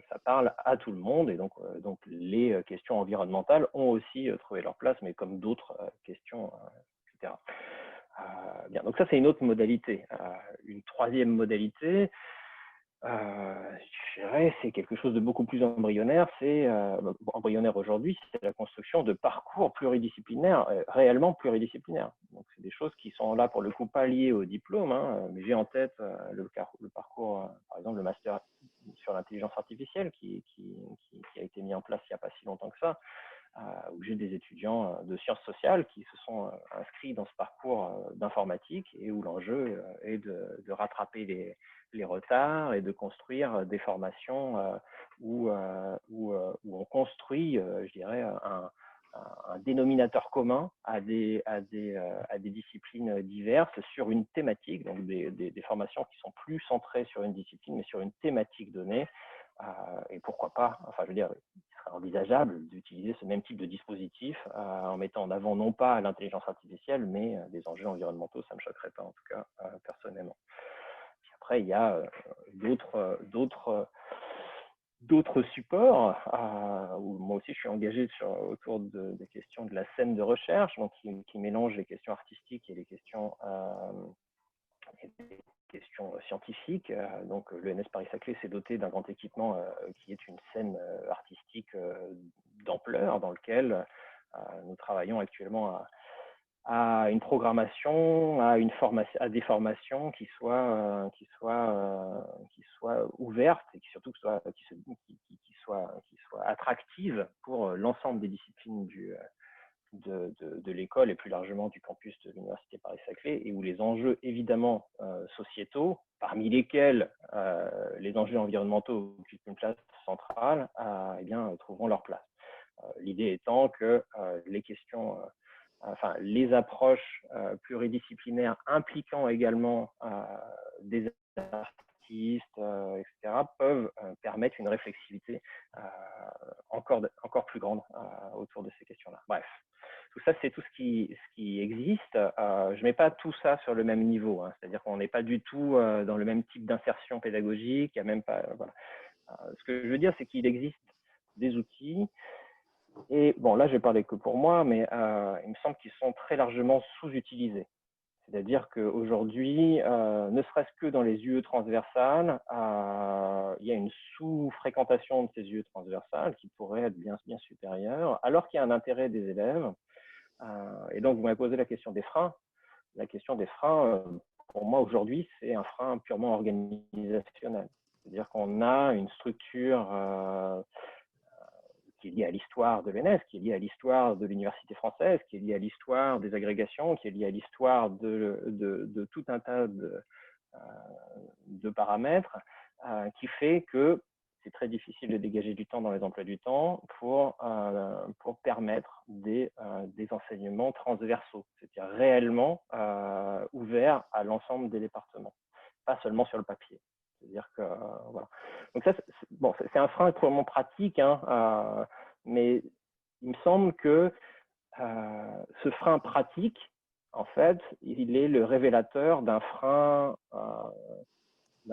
ça parle à tout le monde. Et donc les questions environnementales ont aussi trouvé leur place, mais comme d'autres questions, etc. Bien, donc ça, c'est une autre modalité. Une troisième modalité, je dirais, c'est quelque chose de beaucoup plus embryonnaire. C'est embryonnaire aujourd'hui, c'est la construction de parcours pluridisciplinaires, réellement pluridisciplinaires. Donc, c'est des choses qui sont là pour le coup pas liées au diplôme, hein, mais j'ai en tête le parcours, par exemple, le master sur l'intelligence artificielle qui a été mis en place il n'y a pas si longtemps que ça, où j'ai des étudiants de sciences sociales qui se sont inscrits dans ce parcours d'informatique et où l'enjeu est de rattraper les retards et de construire des formations où on construit, je dirais, un dénominateur commun à des disciplines diverses sur une thématique, donc des formations qui sont plus centrées sur une discipline, mais sur une thématique donnée. Et pourquoi pas, enfin, je veux dire, il serait envisageable d'utiliser ce même type de dispositif en mettant en avant non pas l'intelligence artificielle, mais des enjeux environnementaux. Ça ne me choquerait pas, en tout cas, personnellement. Puis après, il y a d'autres supports où moi aussi je suis engagé autour des questions de la scène de recherche, donc qui mélangent les questions artistiques et les questions scientifiques. Donc l'ENS Paris-Saclay s'est doté d'un grand équipement qui est une scène artistique d'ampleur dans lequel nous travaillons actuellement à une programmation, à des formations qui soient ouvertes et qui surtout qui soient attractives pour l'ensemble des disciplines de l'école et plus largement du campus de l'Université Paris-Saclay, et où les enjeux évidemment sociétaux, parmi lesquels les enjeux environnementaux occupent une place centrale, eh bien, trouveront leur place. L'idée étant que les approches pluridisciplinaires impliquant également des artistes, etc., peuvent permettre une réflexivité encore plus grande autour de ces questions-là. Bref, tout ça, c'est tout ce qui existe. Je ne mets pas tout ça sur le même niveau, hein, c'est-à-dire qu'on n'est pas du tout dans le même type d'insertion pédagogique. Il y a même pas, voilà. Ce que je veux dire, c'est qu'il existe des outils. Et bon, là, je vais parler que pour moi, mais il me semble qu'ils sont très largement sous-utilisés. C'est-à-dire qu'aujourd'hui, ne serait-ce que dans les UE transversales, il y a une sous-fréquentation de ces UE transversales qui pourrait être bien supérieure, alors qu'il y a un intérêt des élèves. Et donc, vous m'avez posé la question des freins. La question des freins, pour moi, aujourd'hui, c'est un frein purement organisationnel. C'est-à-dire qu'on a une structure qui est liée à l'histoire de l'ENS, qui est liée à l'histoire de l'université française, qui est liée à l'histoire des agrégations, qui est liée à l'histoire de tout un tas de paramètres, qui fait que c'est très difficile de dégager du temps dans les emplois du temps pour permettre des enseignements transversaux, c'est-à-dire réellement ouverts à l'ensemble des départements, pas seulement sur le papier. C'est-à-dire que, voilà. Donc ça, c'est un frein purement pratique, hein, mais il me semble que ce frein pratique, en fait, il est le révélateur d'un frein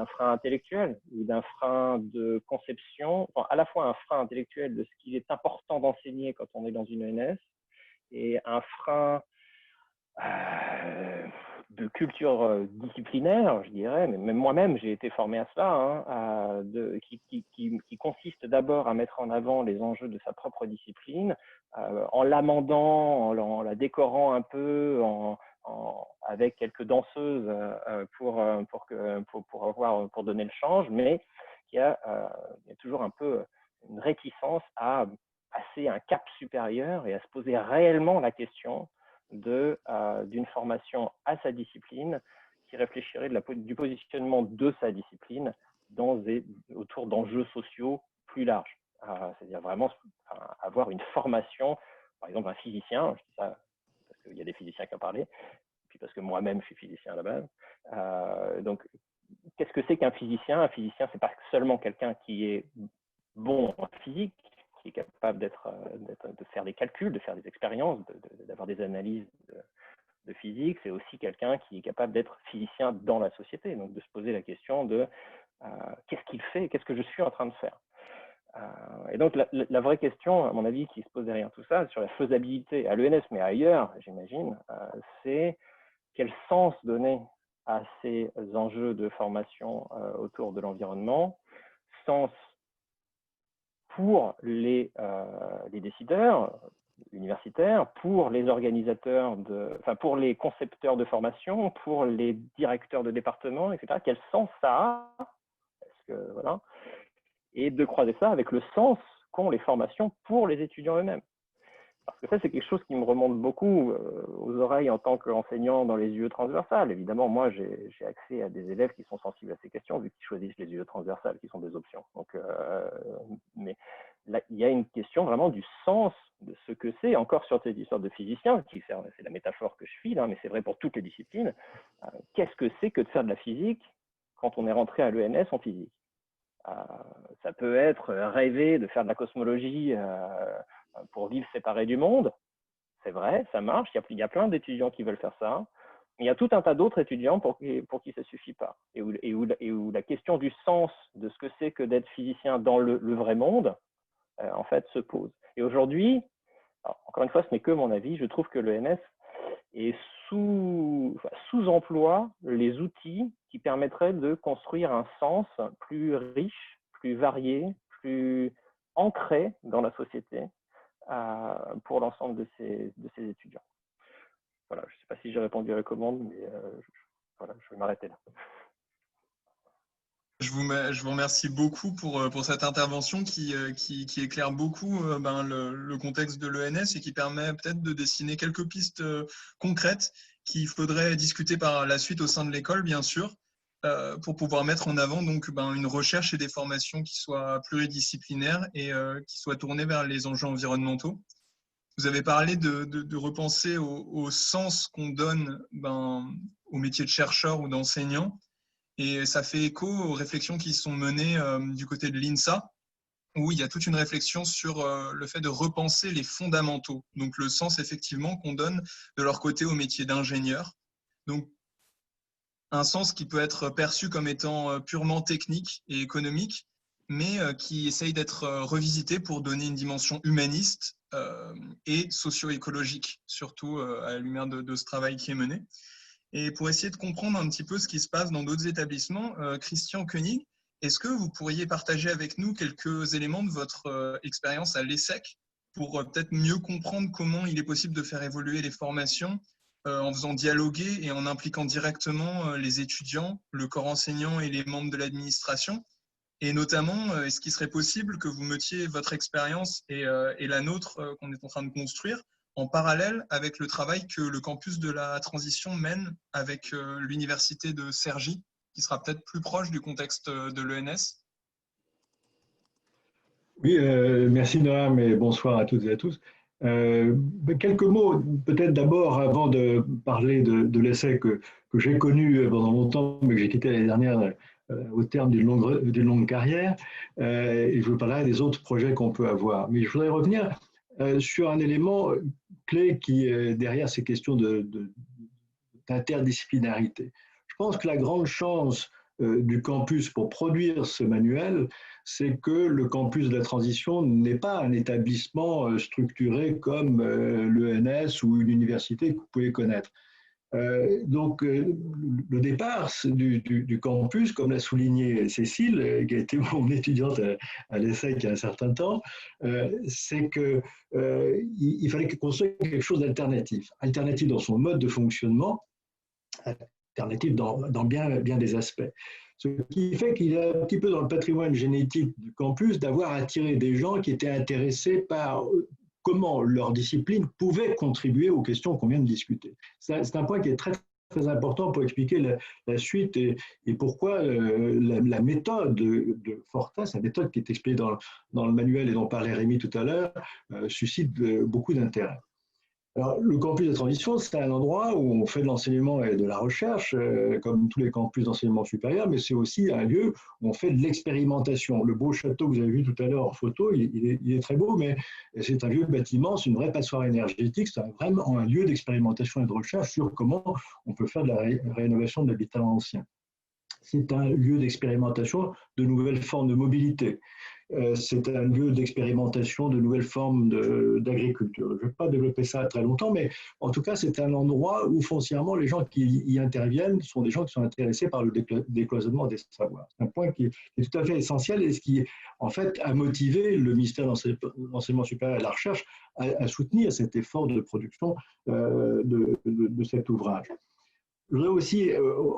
frein intellectuel ou d'un frein de conception, enfin, à la fois un frein intellectuel de ce qu'il est important d'enseigner quand on est dans une ENS et un frein de culture disciplinaire, je dirais, mais même moi-même, j'ai été formé à cela, hein, qui consiste d'abord à mettre en avant les enjeux de sa propre discipline, en l'amendant, en la décorant un peu, avec quelques danseuses pour donner le change, mais il y a toujours un peu une réticence à passer un cap supérieur et à se poser réellement la question d'une formation à sa discipline qui réfléchirait du positionnement de sa discipline autour d'enjeux sociaux plus larges. C'est-à-dire vraiment avoir une formation, par exemple un physicien, je dis ça parce qu'il y a des physiciens qui en parlaient, puis parce que moi-même je suis physicien à la base. Donc, qu'est-ce que c'est qu'un physicien? Un physicien, c'est pas seulement quelqu'un qui est bon en physique, qui est capable de faire des calculs, de faire des expériences, d'avoir des analyses de physique. C'est aussi quelqu'un qui est capable d'être physicien dans la société, donc de se poser la question de qu'est-ce qu'il fait, qu'est-ce que je suis en train de faire. Et donc la vraie question, à mon avis, qui se pose derrière tout ça, sur la faisabilité à l'ENS, mais ailleurs, j'imagine, c'est quel sens donner à ces enjeux de formation autour de l'environnement, sens pour les décideurs universitaires, pour les organisateurs, pour les concepteurs de formation, pour les directeurs de département, etc. Quel sens ça a? Voilà. Et de croiser ça avec le sens qu'ont les formations pour les étudiants eux-mêmes. Parce que ça, c'est quelque chose qui me remonte beaucoup aux oreilles en tant qu'enseignant dans les UE transversales. Évidemment, moi, j'ai accès à des élèves qui sont sensibles à ces questions, vu qu'ils choisissent les UE transversales, qui sont des options. Donc, mais là, il y a une question vraiment du sens de ce que c'est, encore sur cette histoire de physicien, c'est la métaphore que je file, hein, mais c'est vrai pour toutes les disciplines. Qu'est-ce que c'est que de faire de la physique quand on est rentré à l'ENS en physique? Ça peut être rêver de faire de la cosmologie pour vivre séparé du monde. C'est vrai, ça marche. Il y a plein d'étudiants qui veulent faire ça. Mais il y a tout un tas d'autres étudiants pour qui ça ne suffit pas. Et où la question du sens de ce que c'est que d'être physicien dans le vrai monde, en fait, se pose. Et aujourd'hui, encore une fois, ce n'est que mon avis, je trouve que l'ENS est sous-emploie les outils qui permettraient de construire un sens plus riche, plus varié, plus ancré dans la société pour l'ensemble de ces étudiants. Voilà, je ne sais pas si j'ai répondu à la commande, mais voilà, je vais m'arrêter là. Je vous remercie beaucoup pour cette intervention qui éclaire beaucoup le contexte de l'ENS et qui permet peut-être de dessiner quelques pistes concrètes qu'il faudrait discuter par la suite au sein de l'école, bien sûr, pour pouvoir mettre en avant donc, une recherche et des formations qui soient pluridisciplinaires et qui soient tournées vers les enjeux environnementaux. Vous avez parlé de repenser au sens qu'on donne au métier de chercheur ou d'enseignant. Et ça fait écho aux réflexions qui sont menées du côté de l'INSA, où il y a toute une réflexion sur le fait de repenser les fondamentaux, donc le sens effectivement qu'on donne de leur côté au métier d'ingénieur. Donc, un sens qui peut être perçu comme étant purement technique et économique, mais qui essaye d'être revisité pour donner une dimension humaniste et socio-écologique, surtout à la lumière de ce travail qui est mené. Et pour essayer de comprendre un petit peu ce qui se passe dans d'autres établissements, Christian Koenig, est-ce que vous pourriez partager avec nous quelques éléments de votre expérience à l'ESSEC pour peut-être mieux comprendre comment il est possible de faire évoluer les formations en faisant dialoguer et en impliquant directement les étudiants, le corps enseignant et les membres de l'administration? Et notamment, est-ce qu'il serait possible que vous mettiez votre expérience et la nôtre qu'on est en train de construire en parallèle avec le travail que le campus de la transition mène avec l'université de Cergy, qui sera peut-être plus proche du contexte de l'ENS? Oui, merci Noam et bonsoir à toutes et à tous. Quelques mots, peut-être d'abord avant de parler de l'essai que j'ai connu pendant longtemps, mais que j'ai quitté l'année dernière au terme d'une longue carrière. Et je vous parlerai des autres projets qu'on peut avoir. Mais je voudrais revenir sur un élément clé qui est derrière ces questions d'interdisciplinarité. Je pense que la grande chance du campus pour produire ce manuel, c'est que le campus de la transition n'est pas un établissement structuré comme l'ENS ou une université que vous pouvez connaître. Donc, le départ du campus, comme l'a souligné Cécile, qui a été mon étudiante à l'ESSEC il y a un certain temps, c'est qu'il fallait construire quelque chose d'alternatif. Alternatif dans son mode de fonctionnement, alternatif dans bien des aspects. Ce qui fait qu'il est un petit peu dans le patrimoine génétique du campus d'avoir attiré des gens qui étaient intéressés par comment leur discipline pouvait contribuer aux questions qu'on vient de discuter. C'est un point qui est très, très important pour expliquer la suite et pourquoi la méthode de Fortas, la méthode qui est expliquée dans le manuel et dont parlait Rémi tout à l'heure, suscite beaucoup d'intérêt. Alors, le campus de transition, c'est un endroit où on fait de l'enseignement et de la recherche, comme tous les campus d'enseignement supérieur, mais c'est aussi un lieu où on fait de l'expérimentation. Le beau château que vous avez vu tout à l'heure en photo, il est très beau, mais c'est un vieux bâtiment, c'est une vraie passoire énergétique, c'est vraiment un lieu d'expérimentation et de recherche sur comment on peut faire de la rénovation de l'habitat ancien. C'est un lieu d'expérimentation de nouvelles formes de mobilité. C'est un lieu d'expérimentation de nouvelles formes d'agriculture. Je ne vais pas développer ça très longtemps, mais en tout cas, c'est un endroit où foncièrement, les gens qui y interviennent sont des gens qui sont intéressés par le décloisonnement des savoirs. C'est un point qui est tout à fait essentiel et ce qui, en fait, a motivé le ministère de l'Enseignement supérieur et de la Recherche à soutenir cet effort de production de cet ouvrage. Je voudrais aussi,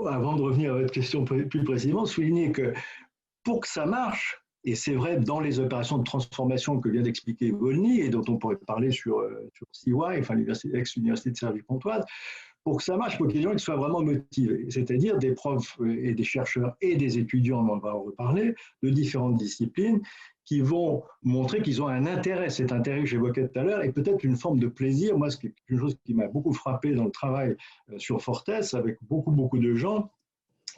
avant de revenir à votre question plus précisément, souligner que pour que ça marche, et c'est vrai dans les opérations de transformation que vient d'expliquer Volny et dont on pourrait parler sur CY, enfin l'ex-université de Cergy-Pontoise, pour que ça marche, il faut qu'il y ait des gens qui soient vraiment motivés, c'est-à-dire des profs et des chercheurs et des étudiants, on va en reparler, de différentes disciplines, qui vont montrer qu'ils ont un intérêt, cet intérêt que j'évoquais tout à l'heure, et peut-être une forme de plaisir. Moi, c'est quelque chose qui m'a beaucoup frappé dans le travail sur Fortes, avec beaucoup de gens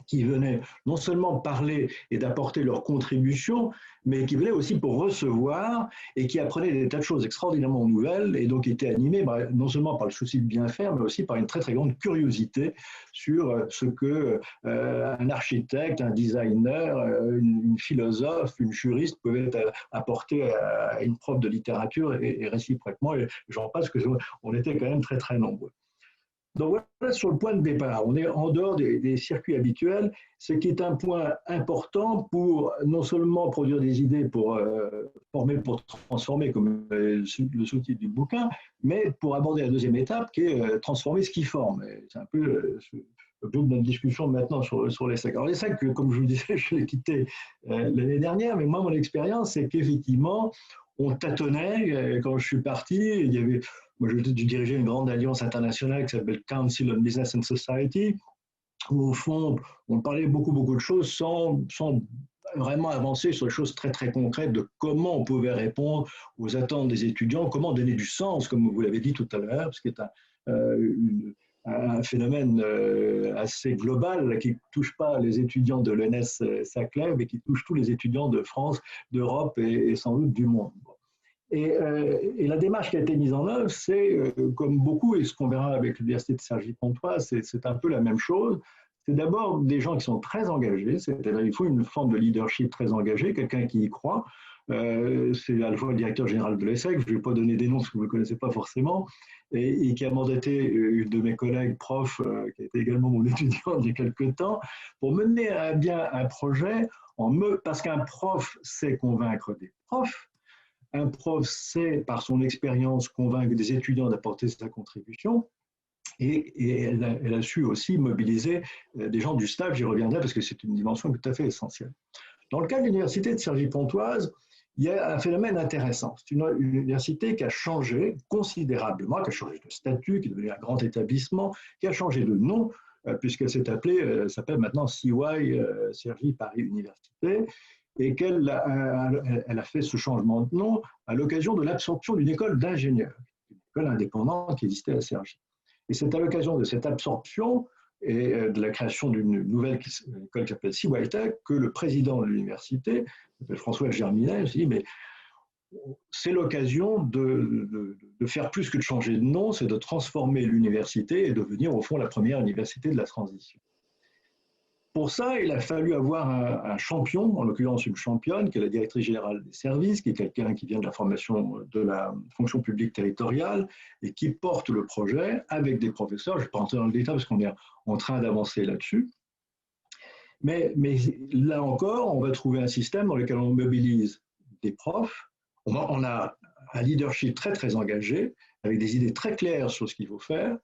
qui venaient non seulement parler et d'apporter leur contribution, mais qui venaient aussi pour recevoir et qui apprenaient des tas de choses extraordinairement nouvelles et donc étaient animés non seulement par le souci de bien faire, mais aussi par une très très grande curiosité sur ce que un architecte, un designer, une philosophe, une juriste pouvaient apporter à une prof de littérature et réciproquement. Et j'en passe que on était quand même très très nombreux. Donc voilà sur le point de départ. On est en dehors des circuits habituels, ce qui est un point important pour non seulement produire des idées pour former, pour transformer, comme le sous-titre du bouquin, mais pour aborder la deuxième étape qui est transformer ce qui forme. C'est un peu le but de notre discussion maintenant sur les sacs. Alors les sacs, comme je vous le disais, je l'ai quitté l'année dernière, mais moi mon expérience c'est qu'effectivement on tâtonnait. Quand je suis parti, il y avait... Moi, je dirigeais une grande alliance internationale qui s'appelle Council on Business and Society, où au fond, on parlait beaucoup de choses sans vraiment avancer sur des choses très, très concrètes de comment on pouvait répondre aux attentes des étudiants, comment donner du sens, comme vous l'avez dit tout à l'heure, ce qui est un phénomène assez global qui ne touche pas les étudiants de l'ENS Saclay, mais qui touche tous les étudiants de France, d'Europe et sans doute du monde. Et la démarche qui a été mise en œuvre, c'est comme beaucoup, et ce qu'on verra avec l'université de Cergy-Pontoise, c'est un peu la même chose. C'est d'abord des gens qui sont très engagés, c'est-à-dire il faut une forme de leadership très engagé, quelqu'un qui y croit. C'est à la fois le directeur général de l'ESSEC, je ne vais pas donner des noms parce que vous ne le connaissez pas forcément, et qui a mandaté une de mes collègues profs, qui a été également mon étudiant il y a quelques temps, pour mener à bien un projet, parce qu'un prof sait convaincre des profs. Un prof sait, par son expérience, convaincre des étudiants d'apporter sa contribution et elle a su aussi mobiliser des gens du staff, j'y reviendrai parce que c'est une dimension tout à fait essentielle. Dans le cas de l'université de Cergy-Pontoise, il y a un phénomène intéressant. C'est une université qui a changé considérablement, qui a changé de statut, qui est devenu un grand établissement, qui a changé de nom, puisqu'elle s'appelle maintenant CY, Cergy Paris Université, et qu'elle a fait ce changement de nom à l'occasion de l'absorption d'une école d'ingénieurs, une école indépendante qui existait à Cergy. Et c'est à l'occasion de cette absorption et de la création d'une nouvelle école qui s'appelle CY Tech que le président de l'université, François Germinet, s'est dit mais c'est l'occasion de faire plus que de changer de nom, c'est de transformer l'université et devenir au fond la première université de la transition. Pour ça, il a fallu avoir un champion, en l'occurrence une championne, qui est la directrice générale des services, qui est quelqu'un qui vient de la formation de la fonction publique territoriale et qui porte le projet avec des professeurs. Je ne vais pas rentrer dans le détail parce qu'on est en train d'avancer là-dessus. Mais là encore, on va trouver un système dans lequel on mobilise des profs. On a un leadership très, très engagé, avec des idées très claires sur ce qu'il faut faire,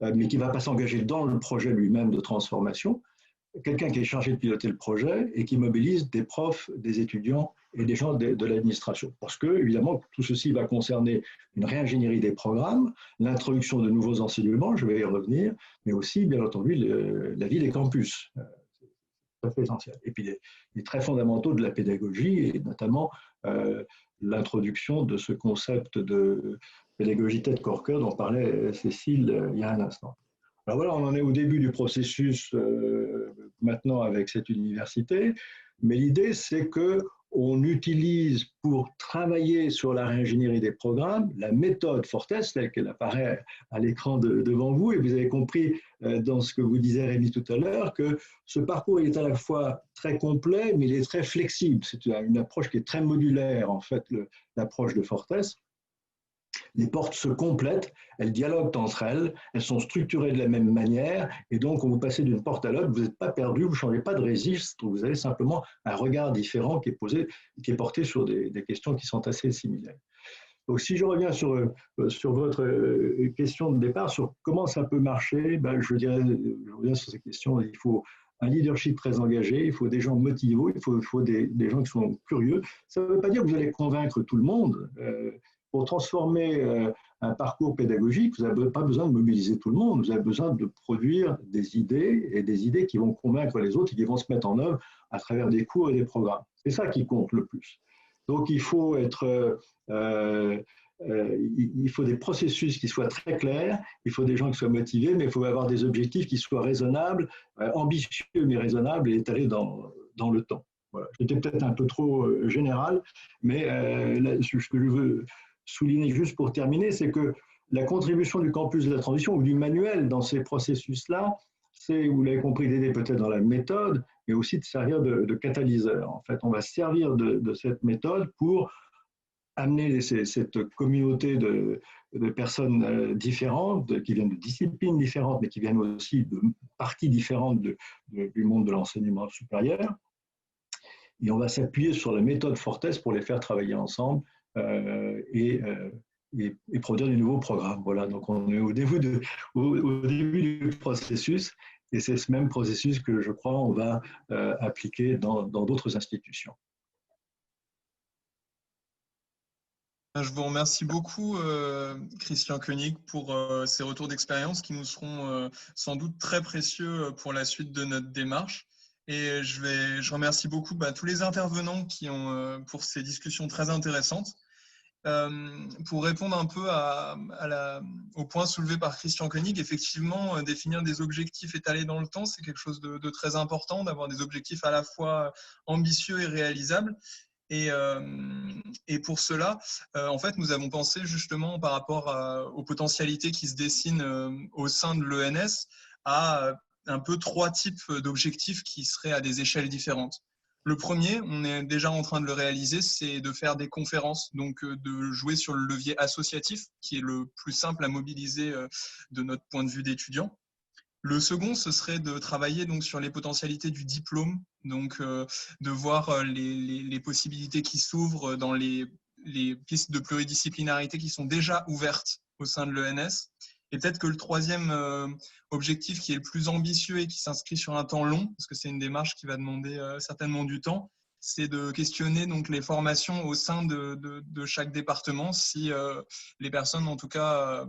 mais qui ne va pas s'engager dans le projet lui-même de transformation. Quelqu'un qui est chargé de piloter le projet et qui mobilise des profs, des étudiants et des gens de l'administration. Parce que, évidemment, tout ceci va concerner une réingénierie des programmes, l'introduction de nouveaux enseignements, je vais y revenir, mais aussi, bien entendu, la vie des campus. C'est très essentiel. Et puis, les traits fondamentaux de la pédagogie, et notamment l'introduction de ce concept de pédagogie tête-corps-cœur dont parlait Cécile il y a un instant. Alors voilà, on en est au début du processus maintenant avec cette université, mais l'idée c'est qu'on utilise pour travailler sur la réingénierie des programmes la méthode Fortes, telle qu'elle apparaît à l'écran devant vous, et vous avez compris dans ce que vous disait Rémi tout à l'heure que ce parcours il est à la fois très complet, mais il est très flexible. C'est une approche qui est très modulaire, en fait, l'approche de Fortes. Les portes se complètent, elles dialoguent entre elles, elles sont structurées de la même manière, et donc quand vous passez d'une porte à l'autre, vous n'êtes pas perdu, vous ne changez pas de registre, vous avez simplement un regard différent qui est porté sur des questions qui sont assez similaires. Donc si je reviens sur votre question de départ, sur comment ça peut marcher, je reviens sur ces questions, il faut un leadership très engagé, il faut des gens motivés, il faut des gens qui sont curieux. Ça ne veut pas dire que vous allez convaincre tout le monde. Pour transformer un parcours pédagogique, vous n'avez pas besoin de mobiliser tout le monde, vous avez besoin de produire des idées, et des idées qui vont convaincre les autres et qui vont se mettre en œuvre à travers des cours et des programmes. C'est ça qui compte le plus. Donc il faut il faut des processus qui soient très clairs, il faut des gens qui soient motivés, mais il faut avoir des objectifs qui soient raisonnables, ambitieux mais raisonnables et étalés dans le temps. Voilà. J'étais peut-être un peu trop général, mais ce que je veux souligner juste pour terminer, c'est que la contribution du campus de la transition ou du manuel dans ces processus-là, c'est, vous l'avez compris, d'aider peut-être dans la méthode, mais aussi de servir de catalyseur. En fait, on va servir de cette méthode pour amener cette communauté de personnes différentes, qui viennent de disciplines différentes, mais qui viennent aussi de parties différentes du monde de l'enseignement supérieur. Et on va s'appuyer sur la méthode Fortes pour les faire travailler ensemble et produire des nouveaux programmes. Voilà, donc on est au début du processus, et c'est ce même processus que je crois on va appliquer dans d'autres institutions. Je vous remercie beaucoup, Christian Koenig, pour ces retours d'expérience qui nous seront sans doute très précieux pour la suite de notre démarche. Et je remercie beaucoup tous les intervenants qui ont pour ces discussions très intéressantes. Pour répondre un peu au point soulevé par Christian Koenig, effectivement, définir des objectifs étalés dans le temps, c'est quelque chose de très important, d'avoir des objectifs à la fois ambitieux et réalisables. Et pour cela, en fait, nous avons pensé justement par rapport aux potentialités qui se dessinent au sein de l'ENS à un peu 3 types d'objectifs qui seraient à des échelles différentes. Le premier, on est déjà en train de le réaliser, c'est de faire des conférences, donc de jouer sur le levier associatif, qui est le plus simple à mobiliser de notre point de vue d'étudiant. Le second, ce serait de travailler donc sur les potentialités du diplôme, donc de voir les possibilités qui s'ouvrent dans les pistes de pluridisciplinarité qui sont déjà ouvertes au sein de l'ENS. Et peut-être que le troisième objectif qui est le plus ambitieux et qui s'inscrit sur un temps long, parce que c'est une démarche qui va demander certainement du temps, c'est de questionner donc les formations au sein de chaque département, si les personnes, en tout cas,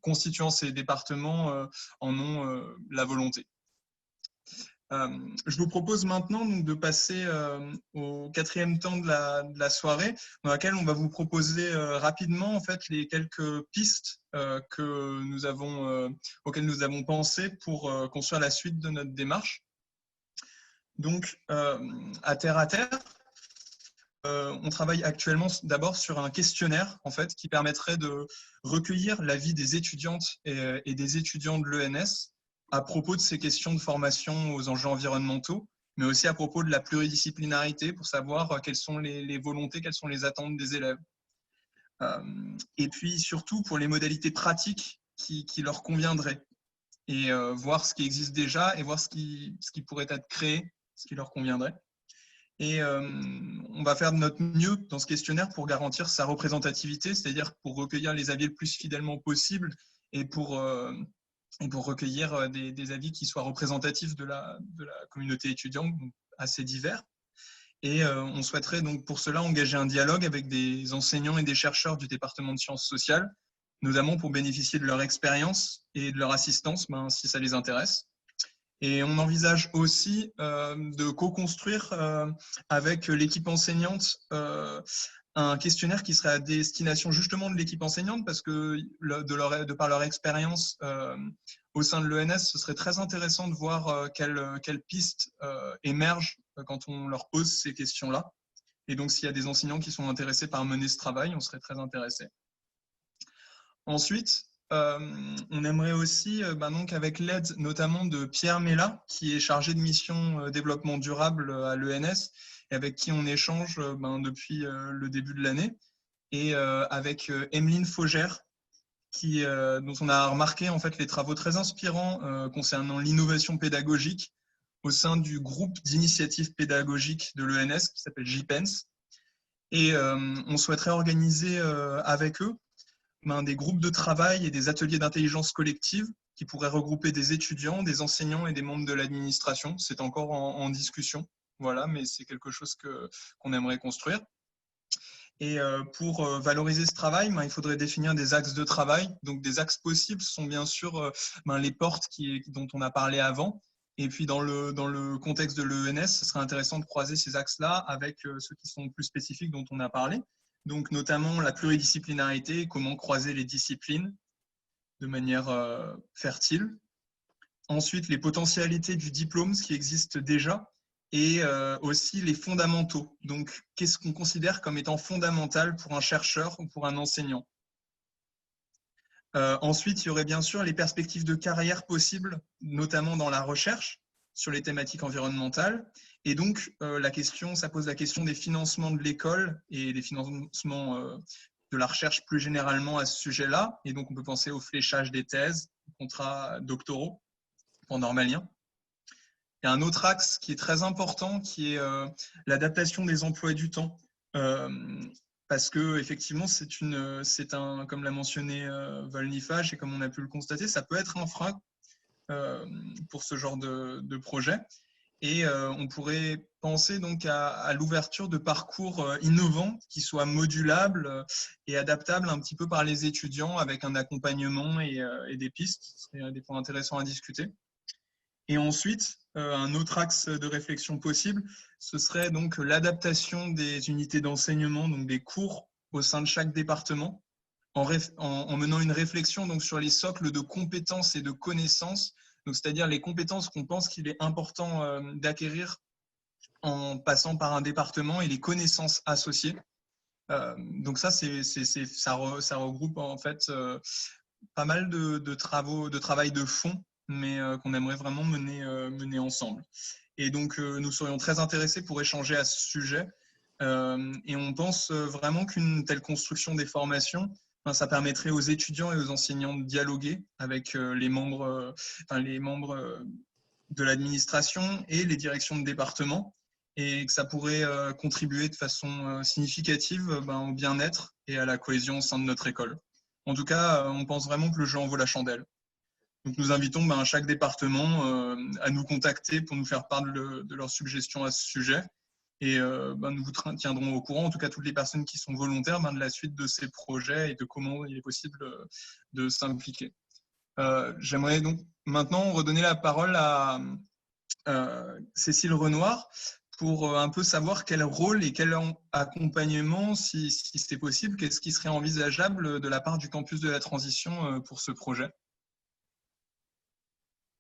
constituant ces départements, en ont la volonté. Je vous propose maintenant donc, de passer au 4e temps de la soirée, dans laquelle on va vous proposer rapidement en fait, les quelques pistes auxquelles nous avons pensé pour construire la suite de notre démarche. Donc, à terre, on travaille actuellement d'abord sur un questionnaire en fait, qui permettrait de recueillir l'avis des étudiantes et des étudiants de l'ENS à propos de ces questions de formation aux enjeux environnementaux, mais aussi à propos de la pluridisciplinarité pour savoir quelles sont les volontés, quelles sont les attentes des élèves. Et puis surtout pour les modalités pratiques qui leur conviendraient et voir ce qui existe déjà et voir ce qui pourrait être créé, ce qui leur conviendrait. Et on va faire de notre mieux dans ce questionnaire pour garantir sa représentativité, c'est-à-dire pour recueillir les avis le plus fidèlement possible et pour recueillir des avis qui soient représentatifs de la communauté étudiante, donc assez divers. Et on souhaiterait donc pour cela engager un dialogue avec des enseignants et des chercheurs du département de sciences sociales, notamment pour bénéficier de leur expérience et de leur assistance si ça les intéresse. Et on envisage aussi de co-construire avec l'équipe enseignante un questionnaire qui serait à destination justement de l'équipe enseignante parce que de par leur expérience au sein de l'ENS, ce serait très intéressant de voir quelles pistes émergent quand on leur pose ces questions-là. Et donc, s'il y a des enseignants qui sont intéressés par mener ce travail, on serait très intéressés. Ensuite, on aimerait aussi, donc avec l'aide notamment de Pierre Mella, qui est chargé de mission développement durable à l'ENS, et avec qui on échange depuis le début de l'année, et avec Emeline Faugère, dont on a remarqué en fait les travaux très inspirants concernant l'innovation pédagogique au sein du groupe d'initiatives pédagogiques de l'ENS qui s'appelle JPENS. Et on souhaiterait organiser avec eux des groupes de travail et des ateliers d'intelligence collective qui pourraient regrouper des étudiants, des enseignants et des membres de l'administration. C'est encore en discussion, voilà, mais c'est quelque chose qu'on aimerait construire. Et pour valoriser ce travail, il faudrait définir des axes de travail. Donc, des axes possibles sont bien sûr les portes dont on a parlé avant. Et puis, dans le contexte de l'ENS, ce serait intéressant de croiser ces axes-là avec ceux qui sont plus spécifiques dont on a parlé. Donc, notamment la pluridisciplinarité, comment croiser les disciplines de manière fertile. Ensuite, les potentialités du diplôme, ce qui existe déjà, et aussi les fondamentaux. Donc, qu'est-ce qu'on considère comme étant fondamental pour un chercheur ou pour un enseignant. Ensuite, il y aurait bien sûr les perspectives de carrière possibles, notamment dans la recherche sur les thématiques environnementales. Et donc, ça pose la question des financements de l'école et des financements de la recherche plus généralement à ce sujet-là. Et donc, on peut penser au fléchage des thèses, contrats doctoraux pour normalien. Il y a un autre axe qui est très important, qui est l'adaptation des emplois du temps. Parce que effectivement, comme l'a mentionné Volnifage et comme on a pu le constater, ça peut être un frein pour ce genre de projet. Et on pourrait penser donc à l'ouverture de parcours innovants qui soient modulables et adaptables un petit peu par les étudiants avec un accompagnement et des pistes. Ce serait des points intéressants à discuter. Et ensuite, un autre axe de réflexion possible, ce serait donc l'adaptation des unités d'enseignement, donc des cours au sein de chaque département, en menant une réflexion donc sur les socles de compétences et de connaissances, c'est-à-dire les compétences qu'on pense qu'il est important d'acquérir en passant par un département et les connaissances associées. Donc ça regroupe en fait pas mal de travail de fond, mais qu'on aimerait vraiment mener ensemble. Et donc, nous serions très intéressés pour échanger à ce sujet. Et on pense vraiment qu'une telle construction des formations, ça permettrait aux étudiants et aux enseignants de dialoguer avec les membres de l'administration et les directions de département, et que ça pourrait contribuer de façon significative au bien-être et à la cohésion au sein de notre école. En tout cas, on pense vraiment que le jeu en vaut la chandelle. Donc, nous invitons chaque département à nous contacter pour nous faire part de leurs suggestions à ce sujet. Et nous vous tiendrons au courant, en tout cas toutes les personnes qui sont volontaires, de la suite de ces projets et de comment il est possible de s'impliquer. J'aimerais donc maintenant redonner la parole à Cécile Renoir pour un peu savoir quel rôle et quel accompagnement, si c'est possible, qu'est-ce qui serait envisageable de la part du campus de la transition pour ce projet.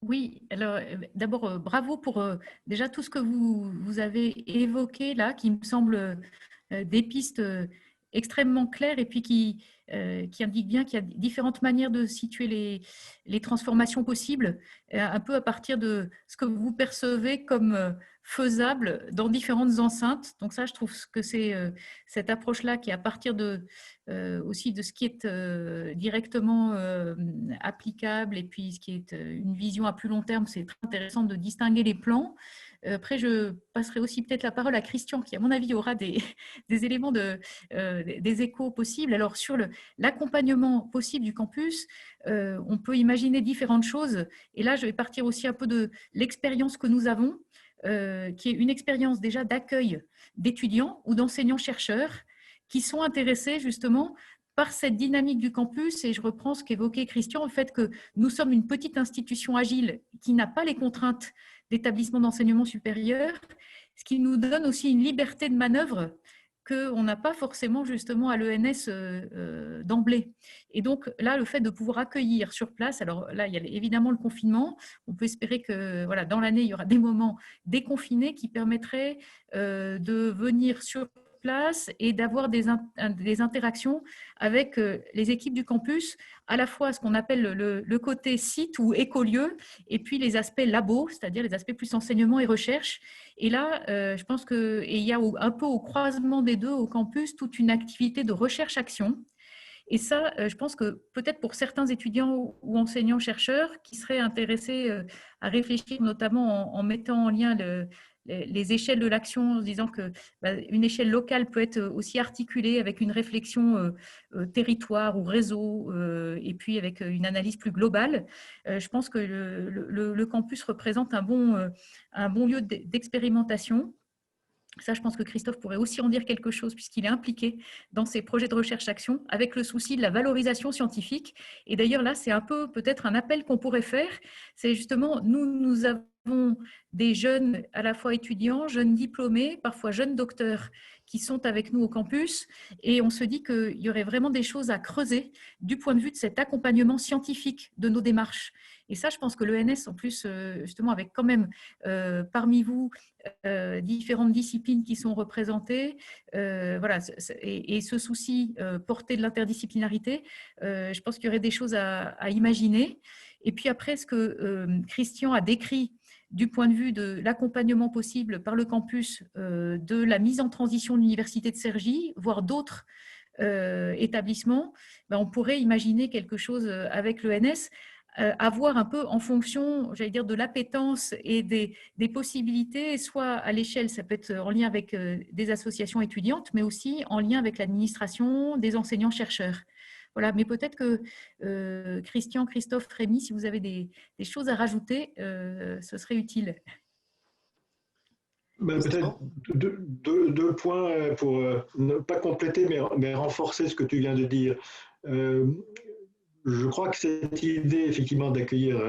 Oui, alors d'abord, bravo pour déjà tout ce que vous avez évoqué là, qui me semble des pistes extrêmement clair et puis qui indique bien qu'il y a différentes manières de situer les transformations possibles, un peu à partir de ce que vous percevez comme faisable dans différentes enceintes. Donc ça, je trouve que c'est cette approche-là qui est à partir aussi de ce qui est directement applicable et puis ce qui est une vision à plus long terme. C'est très intéressant de distinguer les plans. Après, je passerai aussi peut-être la parole à Christian, qui, à mon avis, aura des éléments, des échos possibles. Alors, sur l'accompagnement possible du campus, on peut imaginer différentes choses. Et là, je vais partir aussi un peu de l'expérience que nous avons, qui est une expérience déjà d'accueil d'étudiants ou d'enseignants-chercheurs qui sont intéressés justement par cette dynamique du campus. Et je reprends ce qu'évoquait Christian, le fait que nous sommes une petite institution agile qui n'a pas les contraintes d'établissement d'enseignement supérieur, ce qui nous donne aussi une liberté de manœuvre qu'on n'a pas forcément justement à l'ENS d'emblée. Et donc là, le fait de pouvoir accueillir sur place, alors là, il y a évidemment le confinement, on peut espérer que voilà, dans l'année, il y aura des moments déconfinés qui permettraient de venir sur place et d'avoir des interactions avec les équipes du campus, à la fois ce qu'on appelle le côté site ou écolieu, et puis les aspects labo, c'est-à-dire les aspects plus enseignement et recherche. Et là, je pense qu'il y a un peu au croisement des deux au campus toute une activité de recherche-action. Et ça, je pense que peut-être pour certains étudiants ou enseignants-chercheurs qui seraient intéressés à réfléchir, notamment en mettant en lien les échelles de l'action, en se disant qu'une échelle locale peut être aussi articulée avec une réflexion territoire ou réseau, et puis avec une analyse plus globale. Je pense que le campus représente un bon lieu d'expérimentation. Ça, je pense que Christophe pourrait aussi en dire quelque chose puisqu'il est impliqué dans ces projets de recherche-action avec le souci de la valorisation scientifique. Et d'ailleurs, là, c'est un peu peut-être un appel qu'on pourrait faire. C'est justement, nous avons des jeunes à la fois étudiants, jeunes diplômés, parfois jeunes docteurs qui sont avec nous au campus et on se dit qu'il y aurait vraiment des choses à creuser du point de vue de cet accompagnement scientifique de nos démarches. Et ça, je pense que l'ENS, en plus, justement, avec quand même parmi vous différentes disciplines qui sont représentées, voilà, et ce souci porté de l'interdisciplinarité, je pense qu'il y aurait des choses à imaginer. Et puis après, ce que Christian a décrit du point de vue de l'accompagnement possible par le campus de la mise en transition de l'Université de Cergy, voire d'autres établissements, ben, on pourrait imaginer quelque chose avec l'ENS, à voir un peu en fonction, j'allais dire, de l'appétence et des possibilités, soit à l'échelle, ça peut être en lien avec des associations étudiantes, mais aussi en lien avec l'administration, des enseignants-chercheurs. Voilà, mais peut-être que Christian, Christophe, Rémi, si vous avez des choses à rajouter, ce serait utile. Peut-être deux points pour ne pas compléter, mais renforcer ce que tu viens de dire. Je crois que cette idée, effectivement, d'accueillir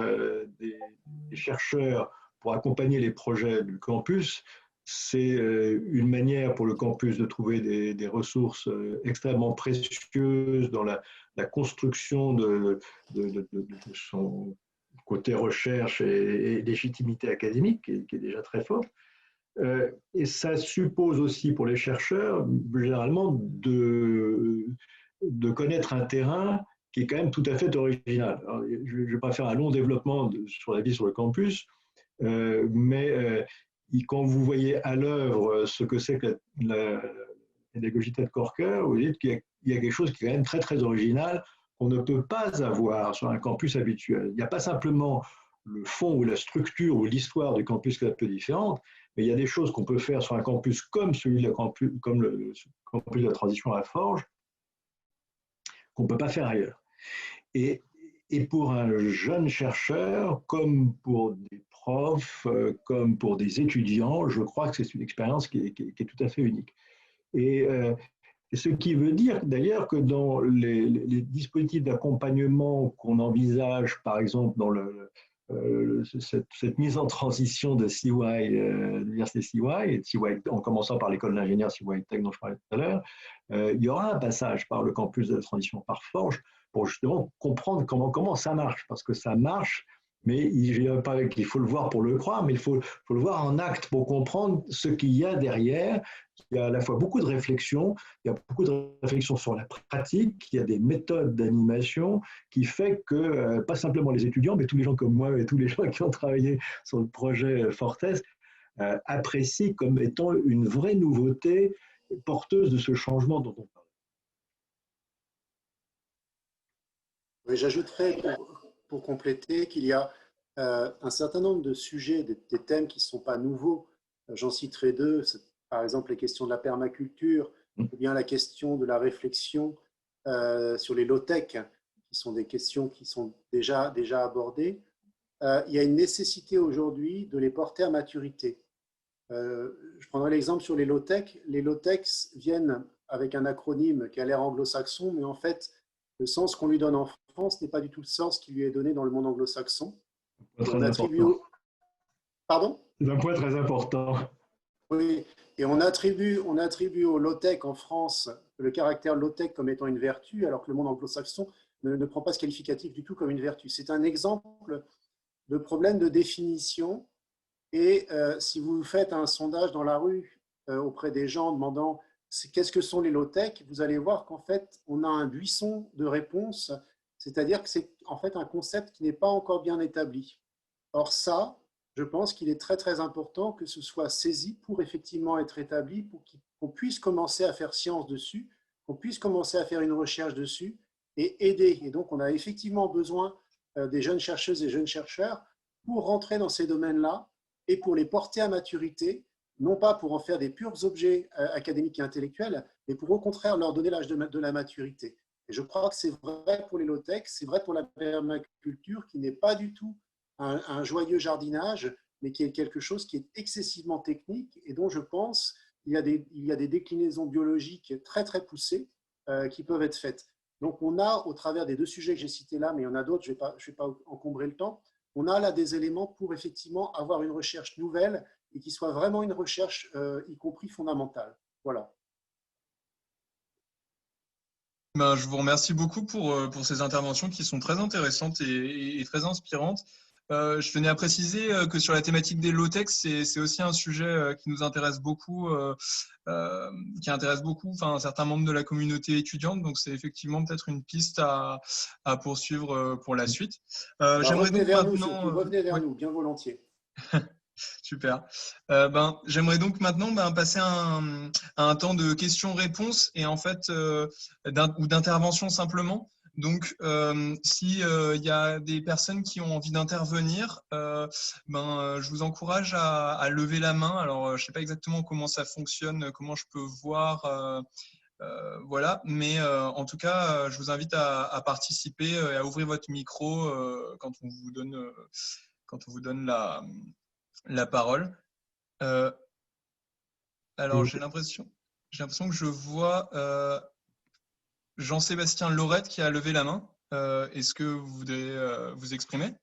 des chercheurs pour accompagner les projets du campus, c'est une manière pour le campus de trouver des ressources extrêmement précieuses dans la construction de son côté recherche et légitimité académique, qui est déjà très forte. Et ça suppose aussi pour les chercheurs, généralement, de connaître un terrain qui est quand même tout à fait original. Alors, je ne vais pas faire un long développement sur la vie sur le campus, mais quand vous voyez à l'œuvre ce que c'est que la pédagogie Ted Corker, vous dites qu'il y a quelque chose qui est quand même très, très original qu'on ne peut pas avoir sur un campus habituel. Il n'y a pas simplement le fond ou la structure ou l'histoire du campus qui est un peu différente, mais il y a des choses qu'on peut faire sur un campus comme celui le campus de la transition à la Forge, qu'on ne peut pas faire ailleurs. Et pour un jeune chercheur, comme pour des profs, comme pour des étudiants, je crois que c'est une expérience qui est tout à fait unique. Et ce qui veut dire d'ailleurs que dans les dispositifs d'accompagnement qu'on envisage, par exemple dans cette mise en transition de CY, l'université CY, en commençant par l'école d'ingénieurs CY Tech dont je parlais tout à l'heure, il y aura un passage par le campus de la transition par Forge pour justement comprendre comment ça marche, parce que ça marche mais il paraît qu'il faut le voir pour le croire, mais il faut le voir en acte pour comprendre ce qu'il y a derrière. Il y a à la fois beaucoup de réflexions, il y a beaucoup de réflexions sur la pratique, il y a des méthodes d'animation qui fait que, pas simplement les étudiants, mais tous les gens comme moi et tous les gens qui ont travaillé sur le projet Fortes apprécient comme étant une vraie nouveauté porteuse de ce changement dont on parle. Oui, j'ajouterais pour compléter qu'il y a un certain nombre de sujets, des thèmes qui ne sont pas nouveaux. J'en citerai deux, par exemple les questions de la permaculture, ou bien la question de la réflexion sur les low-tech, qui sont des questions qui sont déjà abordées. Il y a une nécessité aujourd'hui de les porter à maturité. Je prendrai l'exemple sur les low-tech. Les low-tech viennent avec un acronyme qui a l'air anglo-saxon, mais en fait, le sens qu'on lui donne en France n'est pas du tout le sens qui lui est donné dans le monde anglo-saxon. On attribue... Pardon ? C'est un point très important. Oui, et on attribue au low-tech en France le caractère low-tech comme étant une vertu, alors que le monde anglo-saxon ne prend pas ce qualificatif du tout comme une vertu. C'est un exemple de problème de définition. Et si vous faites un sondage dans la rue auprès des gens demandant qu'est-ce que sont les low-tech, vous allez voir qu'en fait, on a un buisson de réponses, c'est-à-dire que c'est en fait un concept qui n'est pas encore bien établi. Or ça, je pense qu'il est très très important que ce soit saisi pour effectivement être établi, pour qu'on puisse commencer à faire science dessus, qu'on puisse commencer à faire une recherche dessus et aider. Et donc, on a effectivement besoin des jeunes chercheuses et jeunes chercheurs pour rentrer dans ces domaines-là et pour les porter à maturité, non pas pour en faire des purs objets académiques et intellectuels, mais pour au contraire leur donner l'âge de la maturité. Et je crois que c'est vrai pour les low-tech, c'est vrai pour la permaculture, qui n'est pas du tout un joyeux jardinage, mais qui est quelque chose qui est excessivement technique et dont je pense il y a des déclinaisons biologiques très très poussées qui peuvent être faites. Donc on a, au travers des deux sujets que j'ai cités là, mais il y en a d'autres, je ne vais pas encombrer le temps, on a là des éléments pour effectivement avoir une recherche nouvelle et qui soit vraiment une recherche, y compris fondamentale. Voilà. Ben, je vous remercie beaucoup pour ces interventions qui sont très intéressantes et très inspirantes. Je tenais à préciser que sur la thématique des low-tech, c'est aussi un sujet qui nous intéresse beaucoup, qui intéresse beaucoup un certain membre de la communauté étudiante. Donc, c'est effectivement peut-être une piste à poursuivre pour la suite. Revenez vers nous, bien volontiers. Super. J'aimerais donc maintenant passer à un temps de questions-réponses et en fait, ou d'intervention simplement. Donc, s'il y a des personnes qui ont envie d'intervenir, je vous encourage à lever la main. Alors, je ne sais pas exactement comment ça fonctionne, comment je peux voir, voilà. Mais en tout cas, je vous invite à participer et à ouvrir votre micro quand on vous donne la parole. Alors, j'ai l'impression que je vois Jean-Sébastien Laurette qui a levé la main. Est-ce que vous voudrez vous exprimer ?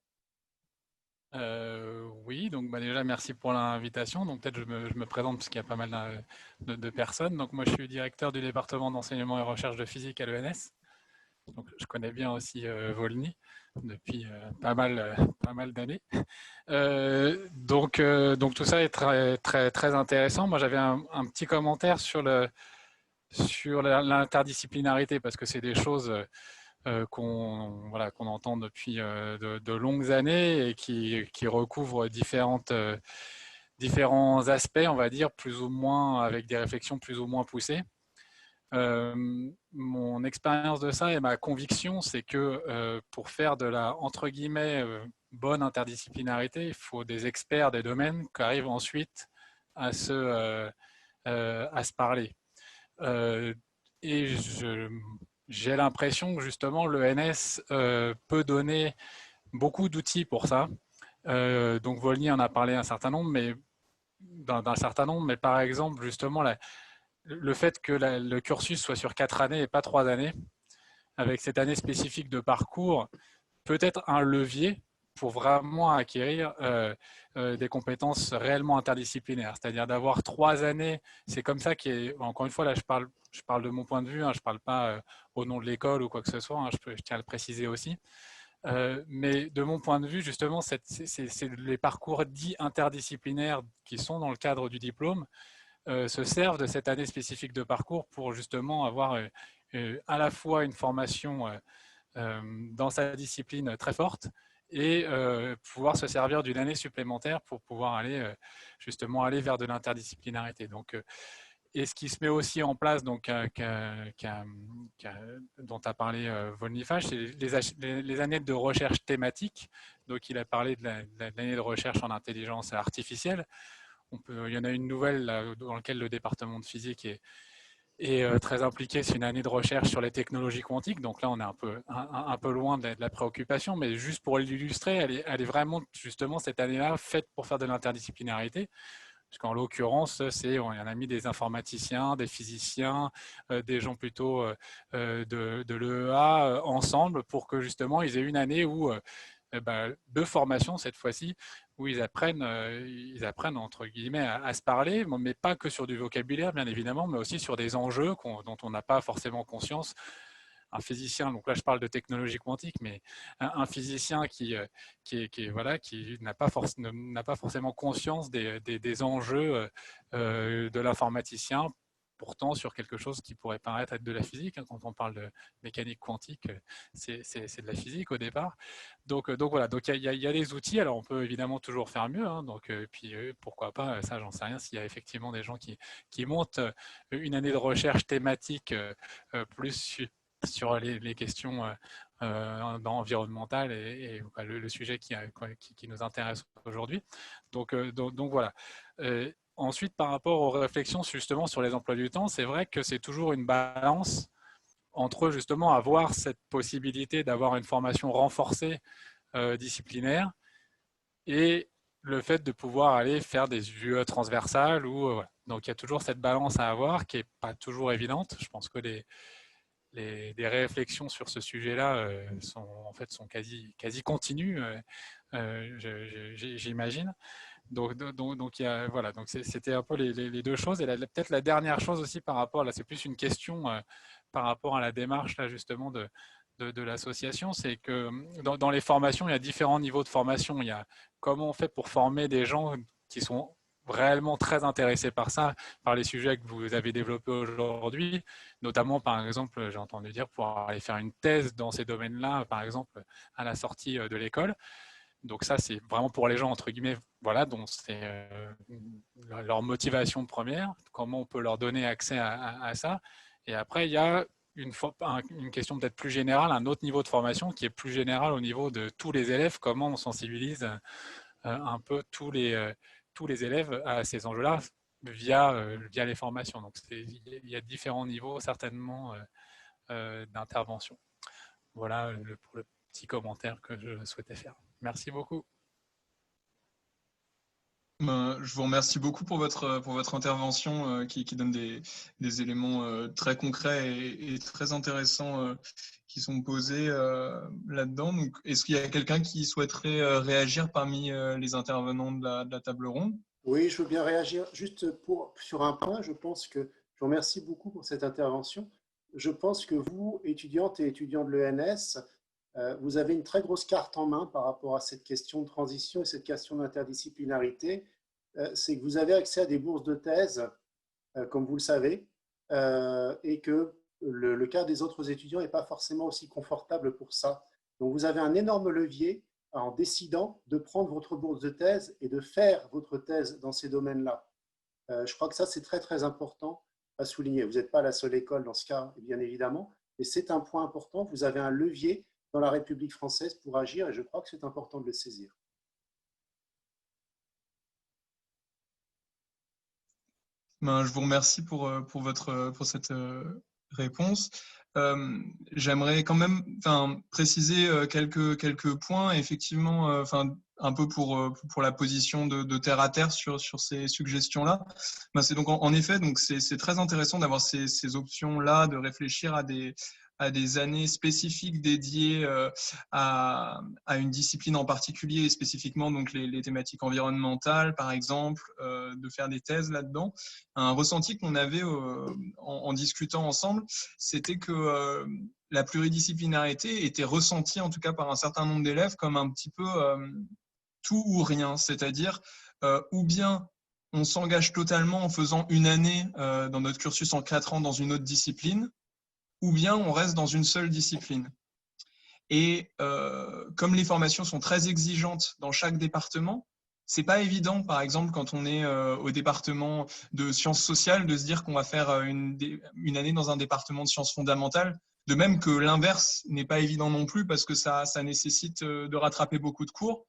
Oui, donc déjà merci pour l'invitation. Donc peut-être je me présente parce qu'il y a pas mal de personnes. Donc moi je suis directeur du département d'enseignement et recherche de physique à l'ENS. Donc je connais bien aussi Volny depuis pas mal d'années. Donc tout ça est très intéressant. Moi j'avais un petit commentaire sur l'interdisciplinarité parce que c'est des choses qu'on entend depuis de longues années et qui recouvrent différents aspects, on va dire, plus ou moins avec des réflexions plus ou moins poussées. Mon expérience de ça et ma conviction, c'est que pour faire de la, entre guillemets, bonne interdisciplinarité, il faut des experts des domaines qui arrivent ensuite à se parler. Et j'ai l'impression que justement l'ENS peut donner beaucoup d'outils pour ça. Donc Volny en a parlé d'un certain nombre, mais par exemple justement le fait que le cursus soit sur 4 années et pas 3 années, avec cette année spécifique de parcours, peut être un levier pour vraiment acquérir des compétences réellement interdisciplinaires. C'est-à-dire d'avoir 3 années, c'est comme ça encore une fois, là je parle de mon point de vue, hein, je ne parle pas au nom de l'école ou quoi que ce soit, hein, je tiens à le préciser aussi. Mais de mon point de vue, justement, c'est les parcours dits interdisciplinaires qui sont dans le cadre du diplôme se servent de cette année spécifique de parcours pour justement avoir à la fois une formation dans sa discipline très forte et pouvoir se servir d'une année supplémentaire pour pouvoir aller justement aller vers de l'interdisciplinarité. Donc, et ce qui se met aussi en place, donc, dont a parlé Volnifage, c'est les années de recherche thématique. Donc, il a parlé de l'année de recherche en intelligence artificielle. Il y en a une nouvelle là, dans laquelle le département de physique est très impliqué. C'est une année de recherche sur les technologies quantiques. Donc là, on est un peu loin de la préoccupation, mais juste pour l'illustrer, elle est vraiment justement cette année-là faite pour faire de l'interdisciplinarité. Parce qu'en l'occurrence, on a mis des informaticiens, des physiciens, des gens plutôt de l'EEA ensemble pour que justement ils aient une année où de formation cette fois-ci, où ils apprennent entre guillemets à se parler, mais pas que sur du vocabulaire bien évidemment, mais aussi sur des enjeux dont on n'a pas forcément conscience. Un physicien, donc là je parle de technologie quantique, mais un physicien qui n'a pas forcément conscience des enjeux de l'informaticien, pourtant sur quelque chose qui pourrait paraître être de la physique. Quand on parle de mécanique quantique, c'est de la physique au départ. Donc voilà, donc il y a les outils. Alors on peut évidemment toujours faire mieux. Donc puis pourquoi pas, ça j'en sais rien. S'il y a effectivement des gens qui montent une année de recherche thématique plus sur les questions environnementales et le sujet qui nous intéresse aujourd'hui. Donc voilà. Ensuite, par rapport aux réflexions justement sur les emplois du temps, c'est vrai que c'est toujours une balance entre justement avoir cette possibilité d'avoir une formation renforcée disciplinaire et le fait de pouvoir aller faire des UE transversales. Donc il y a toujours cette balance à avoir qui n'est pas toujours évidente. Je pense que des réflexions sur ce sujet-là sont quasi continues, j'imagine. Donc c'était un peu les deux choses. Et peut-être la dernière chose aussi par rapport, là c'est plus une question par rapport à la démarche là justement de l'association, c'est que dans les formations, il y a différents niveaux de formation. Il y a comment on fait pour former des gens qui sont réellement très intéressés par ça, par les sujets que vous avez développés aujourd'hui, notamment par exemple, j'ai entendu dire pour aller faire une thèse dans ces domaines-là, par exemple à la sortie de l'école. Donc ça, c'est vraiment pour les gens, entre guillemets, voilà, dont c'est leur motivation première, comment on peut leur donner accès à ça. Et après, il y a une question peut-être plus générale, un autre niveau de formation qui est plus général au niveau de tous les élèves, comment on sensibilise un peu tous les élèves à ces enjeux-là via les formations. Donc il y a différents niveaux certainement d'intervention. Voilà pour le petit commentaire que je souhaitais faire. Merci beaucoup. Je vous remercie beaucoup pour votre intervention qui donne des éléments très concrets et très intéressants qui sont posés là-dedans. Donc, est-ce qu'il y a quelqu'un qui souhaiterait réagir parmi les intervenants de la table ronde? Oui, je veux bien réagir. Juste sur un point, je vous remercie beaucoup pour cette intervention. Je pense que vous, étudiantes et étudiants de l'ENS, vous avez une très grosse carte en main par rapport à cette question de transition et cette question d'interdisciplinarité. C'est que vous avez accès à des bourses de thèse, comme vous le savez, et que le cas des autres étudiants n'est pas forcément aussi confortable pour ça. Donc vous avez un énorme levier en décidant de prendre votre bourse de thèse et de faire votre thèse dans ces domaines-là. Je crois que ça, c'est très, très important à souligner. Vous n'êtes pas la seule école dans ce cas, bien évidemment, mais c'est un point important. Vous avez un levier dans la République française pour agir et je crois que c'est important de le saisir. Je vous remercie pour cette réponse. J'aimerais quand même préciser quelques points, effectivement, un peu pour la position de terre à terre sur ces suggestions-là. C'est donc en effet, donc c'est très intéressant d'avoir ces options-là, de réfléchir à à des années spécifiques dédiées à une discipline en particulier, et spécifiquement donc les thématiques environnementales, par exemple, de faire des thèses là-dedans. Un ressenti qu'on avait en discutant ensemble, c'était que la pluridisciplinarité était ressentie, en tout cas par un certain nombre d'élèves, comme un petit peu tout ou rien, c'est-à-dire ou bien on s'engage totalement en faisant une année dans notre cursus en 4 ans dans une autre discipline, ou bien on reste dans une seule discipline. Et comme les formations sont très exigeantes dans chaque département, c'est pas évident, par exemple, quand on est au département de sciences sociales, de se dire qu'on va faire une année dans un département de sciences fondamentales. De même que l'inverse n'est pas évident non plus, parce que ça nécessite de rattraper beaucoup de cours.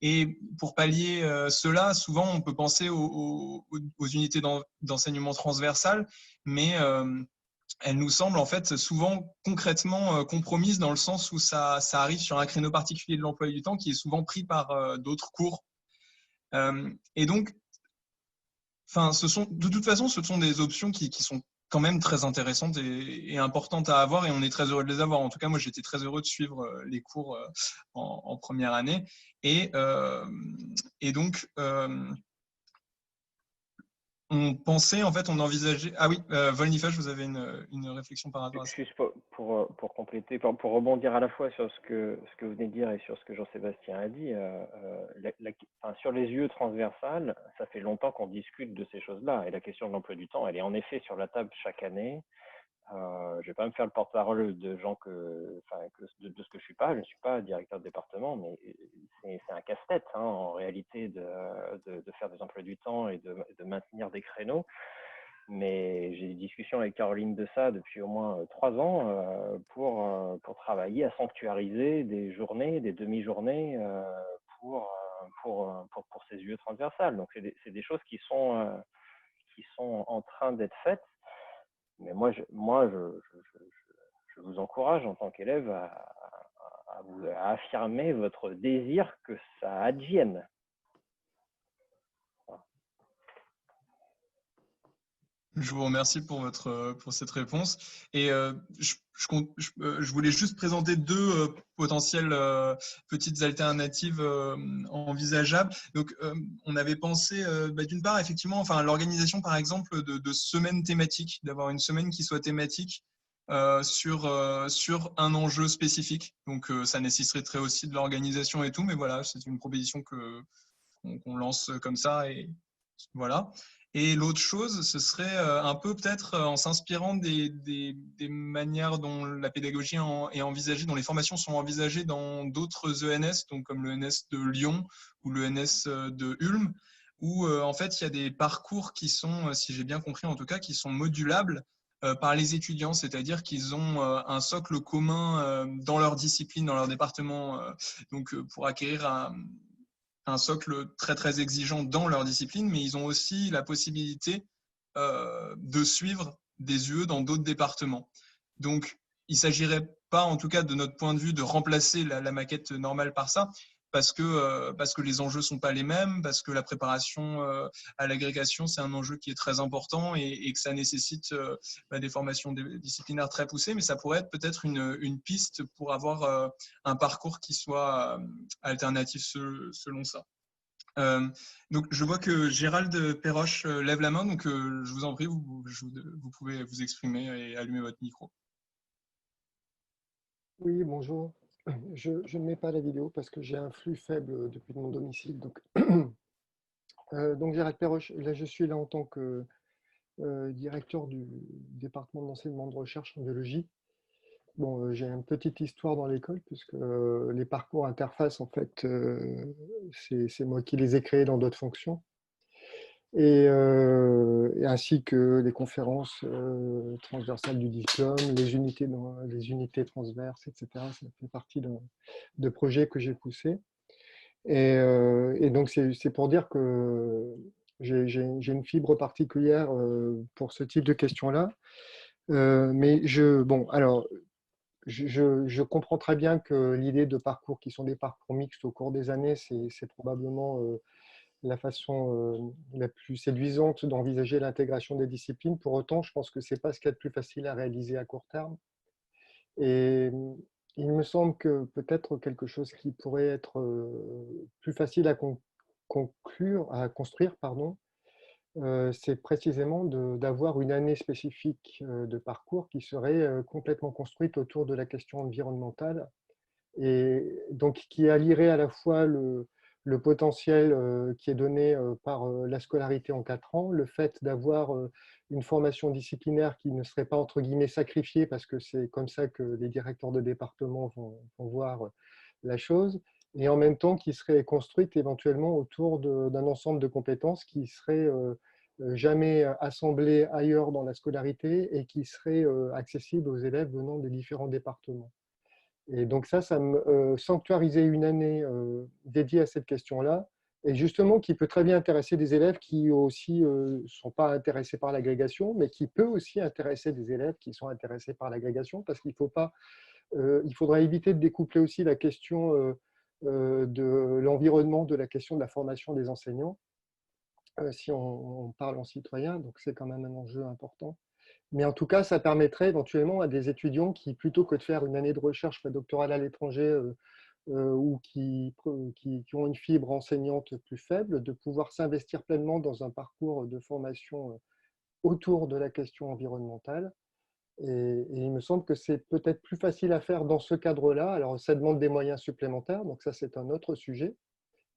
Et pour pallier cela, souvent on peut penser aux unités d'enseignement transversales, mais elles nous semblent en fait souvent concrètement compromises dans le sens où ça arrive sur un créneau particulier de l'emploi du temps qui est souvent pris par d'autres cours. Et donc, de toute façon, ce sont des options qui sont quand même très intéressantes et importantes à avoir, et on est très heureux de les avoir. En tout cas, moi, j'étais très heureux de suivre les cours en première année. Et donc, on pensait, en fait, on envisageait… Ah oui, Volnifash, vous avez une réflexion par rapport à ça? Juste pour compléter, pour rebondir à la fois sur ce que vous venez de dire et sur ce que Jean-Sébastien a dit, sur les UE transversales, ça fait longtemps qu'on discute de ces choses-là. Et la question de l'emploi du temps, elle est en effet sur la table chaque année. Je ne vais pas me faire le porte-parole de gens de ce que je suis pas. Je ne suis pas directeur de département, mais c'est un casse-tête en réalité de faire des emplois du temps et de maintenir des créneaux. Mais j'ai des discussions avec Caroline Dessat depuis au moins 3 ans pour travailler à sanctuariser des journées, des demi-journées pour ces UE transversales. Donc c'est des choses qui sont en train d'être faites. Mais moi, je vous encourage en tant qu'élève à affirmer votre désir que ça advienne. Je vous remercie pour cette réponse. Et je voulais juste présenter deux potentielles petites alternatives envisageables. Donc, on avait pensé, d'une part, effectivement, l'organisation, par exemple, de semaines thématiques, d'avoir une semaine qui soit thématique sur un enjeu spécifique. Donc, ça nécessiterait aussi de l'organisation et tout, mais voilà, c'est une proposition qu'on lance comme ça, et voilà. Et l'autre chose, ce serait un peu peut-être en s'inspirant des manières dont la pédagogie est envisagée, dont les formations sont envisagées dans d'autres ENS, donc comme l'ENS de Lyon ou l'ENS de Ulm, où en fait il y a des parcours qui sont, si j'ai bien compris en tout cas, qui sont modulables par les étudiants, c'est-à-dire qu'ils ont un socle commun dans leur discipline, dans leur département, donc pour acquérir un socle très très exigeant dans leur discipline, mais ils ont aussi la possibilité de suivre des UE dans d'autres départements. Donc, il ne s'agirait pas, en tout cas de notre point de vue, de remplacer la maquette normale par ça, parce que les enjeux ne sont pas les mêmes, parce que la préparation à l'agrégation, c'est un enjeu qui est très important et que ça nécessite des formations disciplinaires très poussées, mais ça pourrait être peut-être une piste pour avoir un parcours qui soit alternatif selon ça. Donc, je vois que Gérald Perroche lève la main, donc je vous en prie, vous pouvez vous exprimer et allumer votre micro. Oui, bonjour. Je ne mets pas la vidéo parce que j'ai un flux faible depuis mon domicile. Donc, Gérald Perroche, là, je suis là en tant que directeur du département d'enseignement de recherche en biologie. Bon, j'ai une petite histoire dans l'école puisque les parcours interfaces, en fait, c'est moi qui les ai créés dans d'autres fonctions. Et ainsi que les conférences transversales du diplôme, les unités transverses, etc. Ça fait partie de projets que j'ai poussés. Et donc, c'est pour dire que j'ai une fibre particulière pour ce type de questions-là. Mais je comprends très bien que l'idée de parcours qui sont des parcours mixtes au cours des années, c'est probablement la façon la plus séduisante d'envisager l'intégration des disciplines. Pour autant, je pense que ce n'est pas ce qu'il y a de plus facile à réaliser à court terme. Et il me semble que peut-être quelque chose qui pourrait être plus facile à construire, pardon, c'est précisément d'avoir une année spécifique de parcours qui serait complètement construite autour de la question environnementale et donc qui allierait à la fois le potentiel qui est donné par la scolarité en 4 ans, le fait d'avoir une formation disciplinaire qui ne serait pas entre guillemets sacrifiée parce que c'est comme ça que les directeurs de département vont voir la chose, et en même temps qui serait construite éventuellement autour d'un ensemble de compétences qui seraient jamais assemblées ailleurs dans la scolarité et qui seraient accessibles aux élèves venant des différents départements. Et donc ça me sanctuariser une année dédiée à cette question-là, et justement qui peut très bien intéresser des élèves qui aussi ne sont pas intéressés par l'agrégation, mais qui peut aussi intéresser des élèves qui sont intéressés par l'agrégation, parce qu'il faudra éviter de découpler aussi la question de l'environnement de la question de la formation des enseignants, si on parle en citoyen, donc c'est quand même un enjeu important. Mais en tout cas, ça permettrait éventuellement à des étudiants qui, plutôt que de faire une année de recherche prédoctorale à l'étranger ou qui ont une fibre enseignante plus faible, de pouvoir s'investir pleinement dans un parcours de formation autour de la question environnementale. Et il me semble que c'est peut-être plus facile à faire dans ce cadre-là. Alors, ça demande des moyens supplémentaires, donc ça, c'est un autre sujet.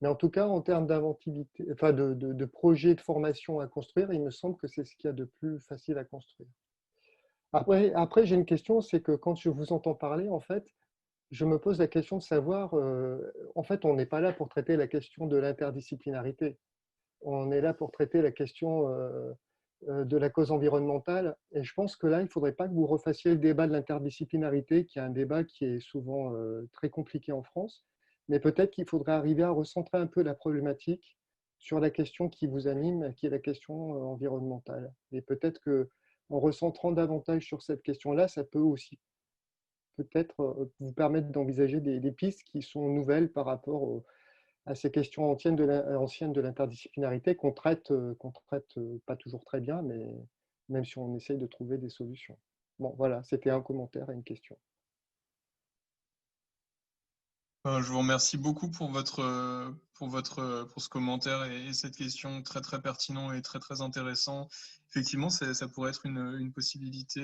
Mais en tout cas, en termes d'inventivité, enfin de projets de formation à construire, il me semble que c'est ce qu'il y a de plus facile à construire. Après j'ai une question, c'est que quand je vous entends parler, en fait, je me pose la question de savoir, en fait, on n'est pas là pour traiter la question de l'interdisciplinarité. On est là pour traiter la question de la cause environnementale. Et je pense que là, il ne faudrait pas que vous refassiez le débat de l'interdisciplinarité, qui est un débat qui est souvent très compliqué en France. Mais peut-être qu'il faudrait arriver à recentrer un peu la problématique sur la question qui vous anime, qui est la question environnementale. Et peut-être qu'en recentrant davantage sur cette question-là, ça peut aussi peut-être vous permettre d'envisager des pistes qui sont nouvelles par rapport à ces questions anciennes de l'interdisciplinarité qu'on traite pas toujours très bien, mais même si on essaye de trouver des solutions. Bon, voilà, c'était un commentaire et une question. Je vous remercie beaucoup pour ce commentaire et cette question très très pertinent et très très intéressant. Effectivement, ça pourrait être une possibilité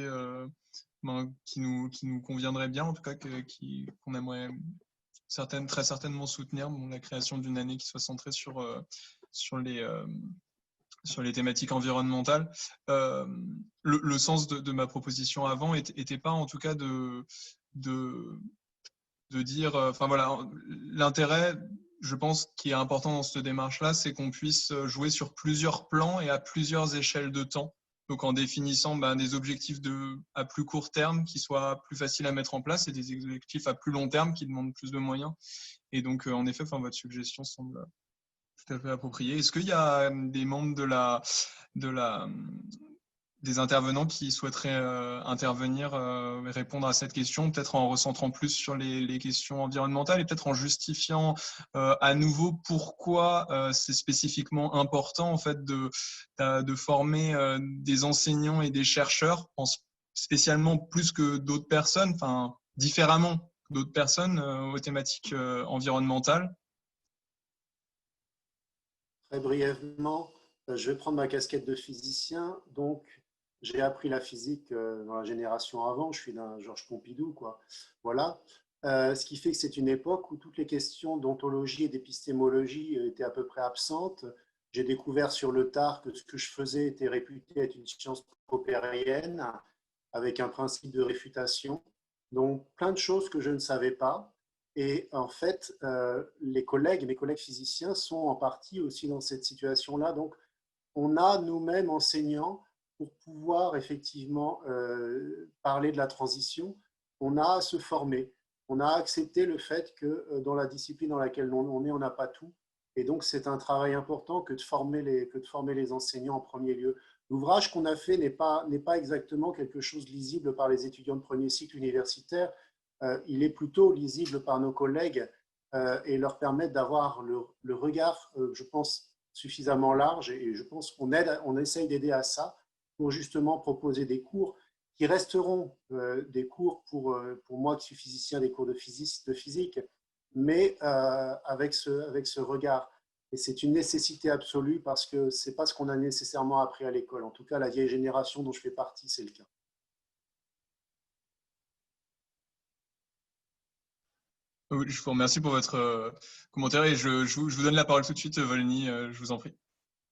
qui nous conviendrait bien, en tout cas qu'on aimerait très certainement soutenir, la création d'une année qui soit centrée sur les thématiques environnementales. Le sens de ma proposition avant n'était pas en tout cas de dire, enfin voilà, l'intérêt, je pense, qui est important dans cette démarche-là, c'est qu'on puisse jouer sur plusieurs plans et à plusieurs échelles de temps. Donc en définissant des objectifs à plus court terme qui soient plus faciles à mettre en place et des objectifs à plus long terme qui demandent plus de moyens. Et donc en effet, votre suggestion semble tout à fait appropriée. Est-ce qu'il y a des membres des intervenants qui souhaiteraient intervenir et répondre à cette question, peut-être en recentrant plus sur les questions environnementales et peut-être en justifiant à nouveau pourquoi c'est spécifiquement important en fait de former des enseignants et des chercheurs, spécialement plus que d'autres personnes, enfin différemment d'autres personnes aux thématiques environnementales. Très brièvement, je vais prendre ma casquette de physicien. Donc, j'ai appris la physique dans la génération avant. Je suis d'un Georges Pompidou, quoi. Voilà. Ce qui fait que c'est une époque où toutes les questions d'ontologie et d'épistémologie étaient à peu près absentes. J'ai découvert sur le tard que ce que je faisais était réputé être une science popérienne avec un principe de réfutation. Donc, plein de choses que je ne savais pas. Et en fait, mes collègues physiciens sont en partie aussi dans cette situation-là. Donc, on a nous-mêmes enseignants, pour pouvoir effectivement parler de la transition, on a à se former. On a accepté le fait que dans la discipline dans laquelle on est, on n'a pas tout. Et donc, c'est un travail important que de former les enseignants en premier lieu. L'ouvrage qu'on a fait n'est pas exactement quelque chose de lisible par les étudiants de premier cycle universitaire. Il est plutôt lisible par nos collègues et leur permettre d'avoir le regard, je pense, suffisamment large. Et je pense qu'on essaye d'aider à ça pour justement proposer des cours qui resteront des cours pour moi qui suis physicien, des cours de physique, mais avec ce regard. Et c'est une nécessité absolue parce que ce n'est pas ce qu'on a nécessairement appris à l'école. En tout cas, la vieille génération dont je fais partie, c'est le cas. Je vous remercie pour votre commentaire et je vous donne la parole tout de suite, Volny, je vous en prie.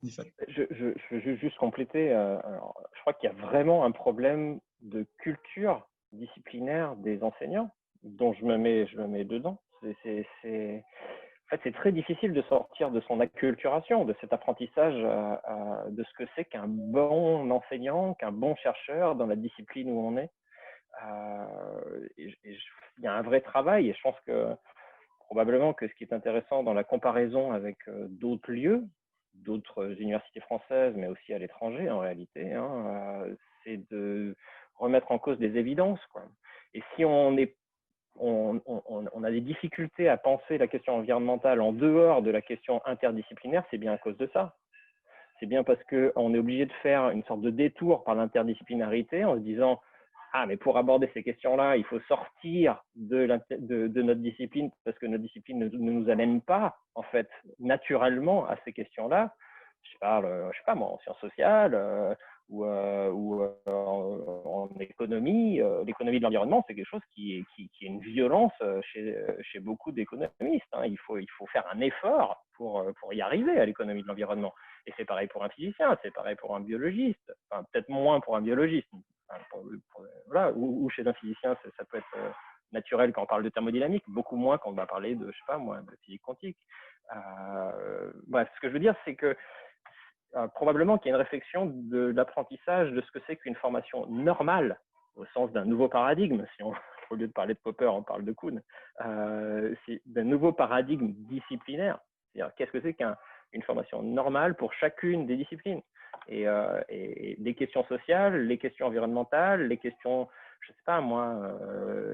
Je veux juste compléter. Alors, je crois qu'il y a vraiment un problème de culture disciplinaire des enseignants, dont je me mets dedans. En fait, c'est très difficile de sortir de son acculturation, de cet apprentissage de ce que c'est qu'un bon enseignant, qu'un bon chercheur dans la discipline où on est. Il y a un vrai travail et je pense que probablement que ce qui est intéressant dans la comparaison avec d'autres lieux, d'autres universités françaises, mais aussi à l'étranger en réalité, c'est de remettre en cause des évidences, quoi. Et si on a des difficultés à penser la question environnementale en dehors de la question interdisciplinaire, c'est bien à cause de ça. C'est bien parce qu'on est obligé de faire une sorte de détour par l'interdisciplinarité en se disant « Ah, mais pour aborder ces questions-là, il faut sortir de notre discipline parce que notre discipline ne nous amène pas, en fait, naturellement à ces questions-là. » Je sais pas moi, en sciences sociales ou en économie. L'économie de l'environnement, c'est quelque chose qui est une violence chez beaucoup d'économistes. Il faut faire un effort pour y arriver à l'économie de l'environnement. Et c'est pareil pour un physicien, c'est pareil pour un biologiste, enfin, peut-être moins pour un biologiste. Voilà, ou chez un physicien, ça peut être naturel quand on parle de thermodynamique, beaucoup moins quand on va parler de, je sais pas moi, de physique quantique. Bref, ce que je veux dire, c'est que probablement qu'il y a une réflexion de l'apprentissage de ce que c'est qu'une formation normale, au sens d'un nouveau paradigme, si on, au lieu de parler de Popper, on parle de Kuhn, c'est d'un nouveau paradigme disciplinaire. C'est-à-dire, qu'est-ce que c'est qu'une formation normale pour chacune des disciplines ? Et les questions sociales, les questions environnementales, les questions, je ne sais pas moi,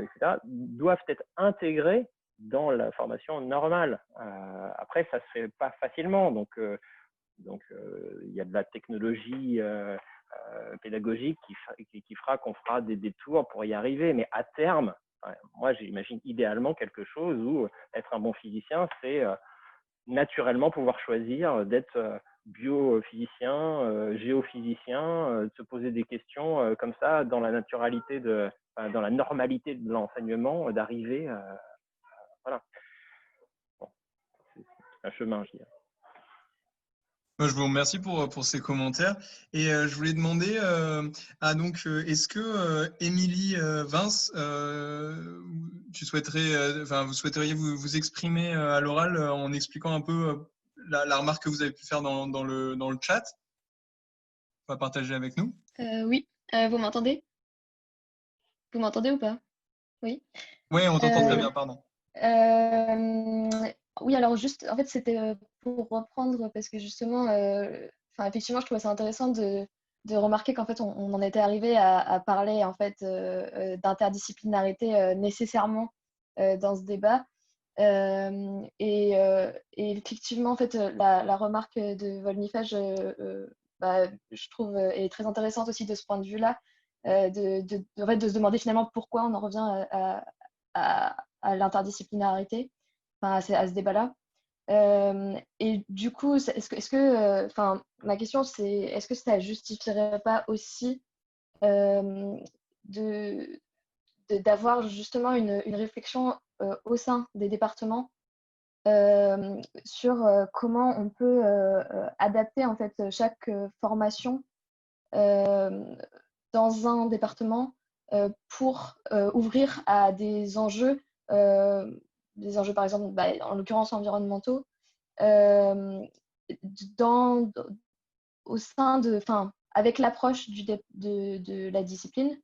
etc., doivent être intégrées dans la formation normale. Après, ça ne se fait pas facilement. Donc, il y a de la technologie pédagogique qui fera qu'on fera des détours pour y arriver. Mais à terme, moi, j'imagine idéalement quelque chose où être un bon physicien, c'est naturellement pouvoir choisir d'être biophysicien, géophysicien, de se poser des questions comme ça dans la naturalité, dans la normalité de l'enseignement, d'arriver voilà. Bon, c'est un chemin, je dirais. Je vous remercie pour ces commentaires et je voulais demander est-ce que Émilie Vince, vous souhaiteriez vous exprimer à l'oral en expliquant un peu la remarque que vous avez pu faire dans le chat? On va partager avec nous. Oui, vous m'entendez? Vous m'entendez ou pas? Oui. Oui, on t'entend très bien, pardon. Oui, alors juste, en fait, c'était pour reprendre, parce que justement, effectivement, je trouvais ça intéressant de remarquer qu'en fait, on en était arrivé à parler en fait d'interdisciplinarité nécessairement dans ce débat. Et effectivement, en fait, la remarque de Volnifage, je trouve, est très intéressante aussi de ce point de vue-là, de se demander finalement pourquoi on en revient à l'interdisciplinarité, à ce débat-là. Et du coup, ma question, c'est est-ce que ça ne justifierait pas aussi d'avoir justement une réflexion au sein des départements sur comment on peut adapter en fait chaque formation dans un département pour ouvrir à des enjeux par exemple, en l'occurrence environnementaux, au sein avec l'approche de la discipline,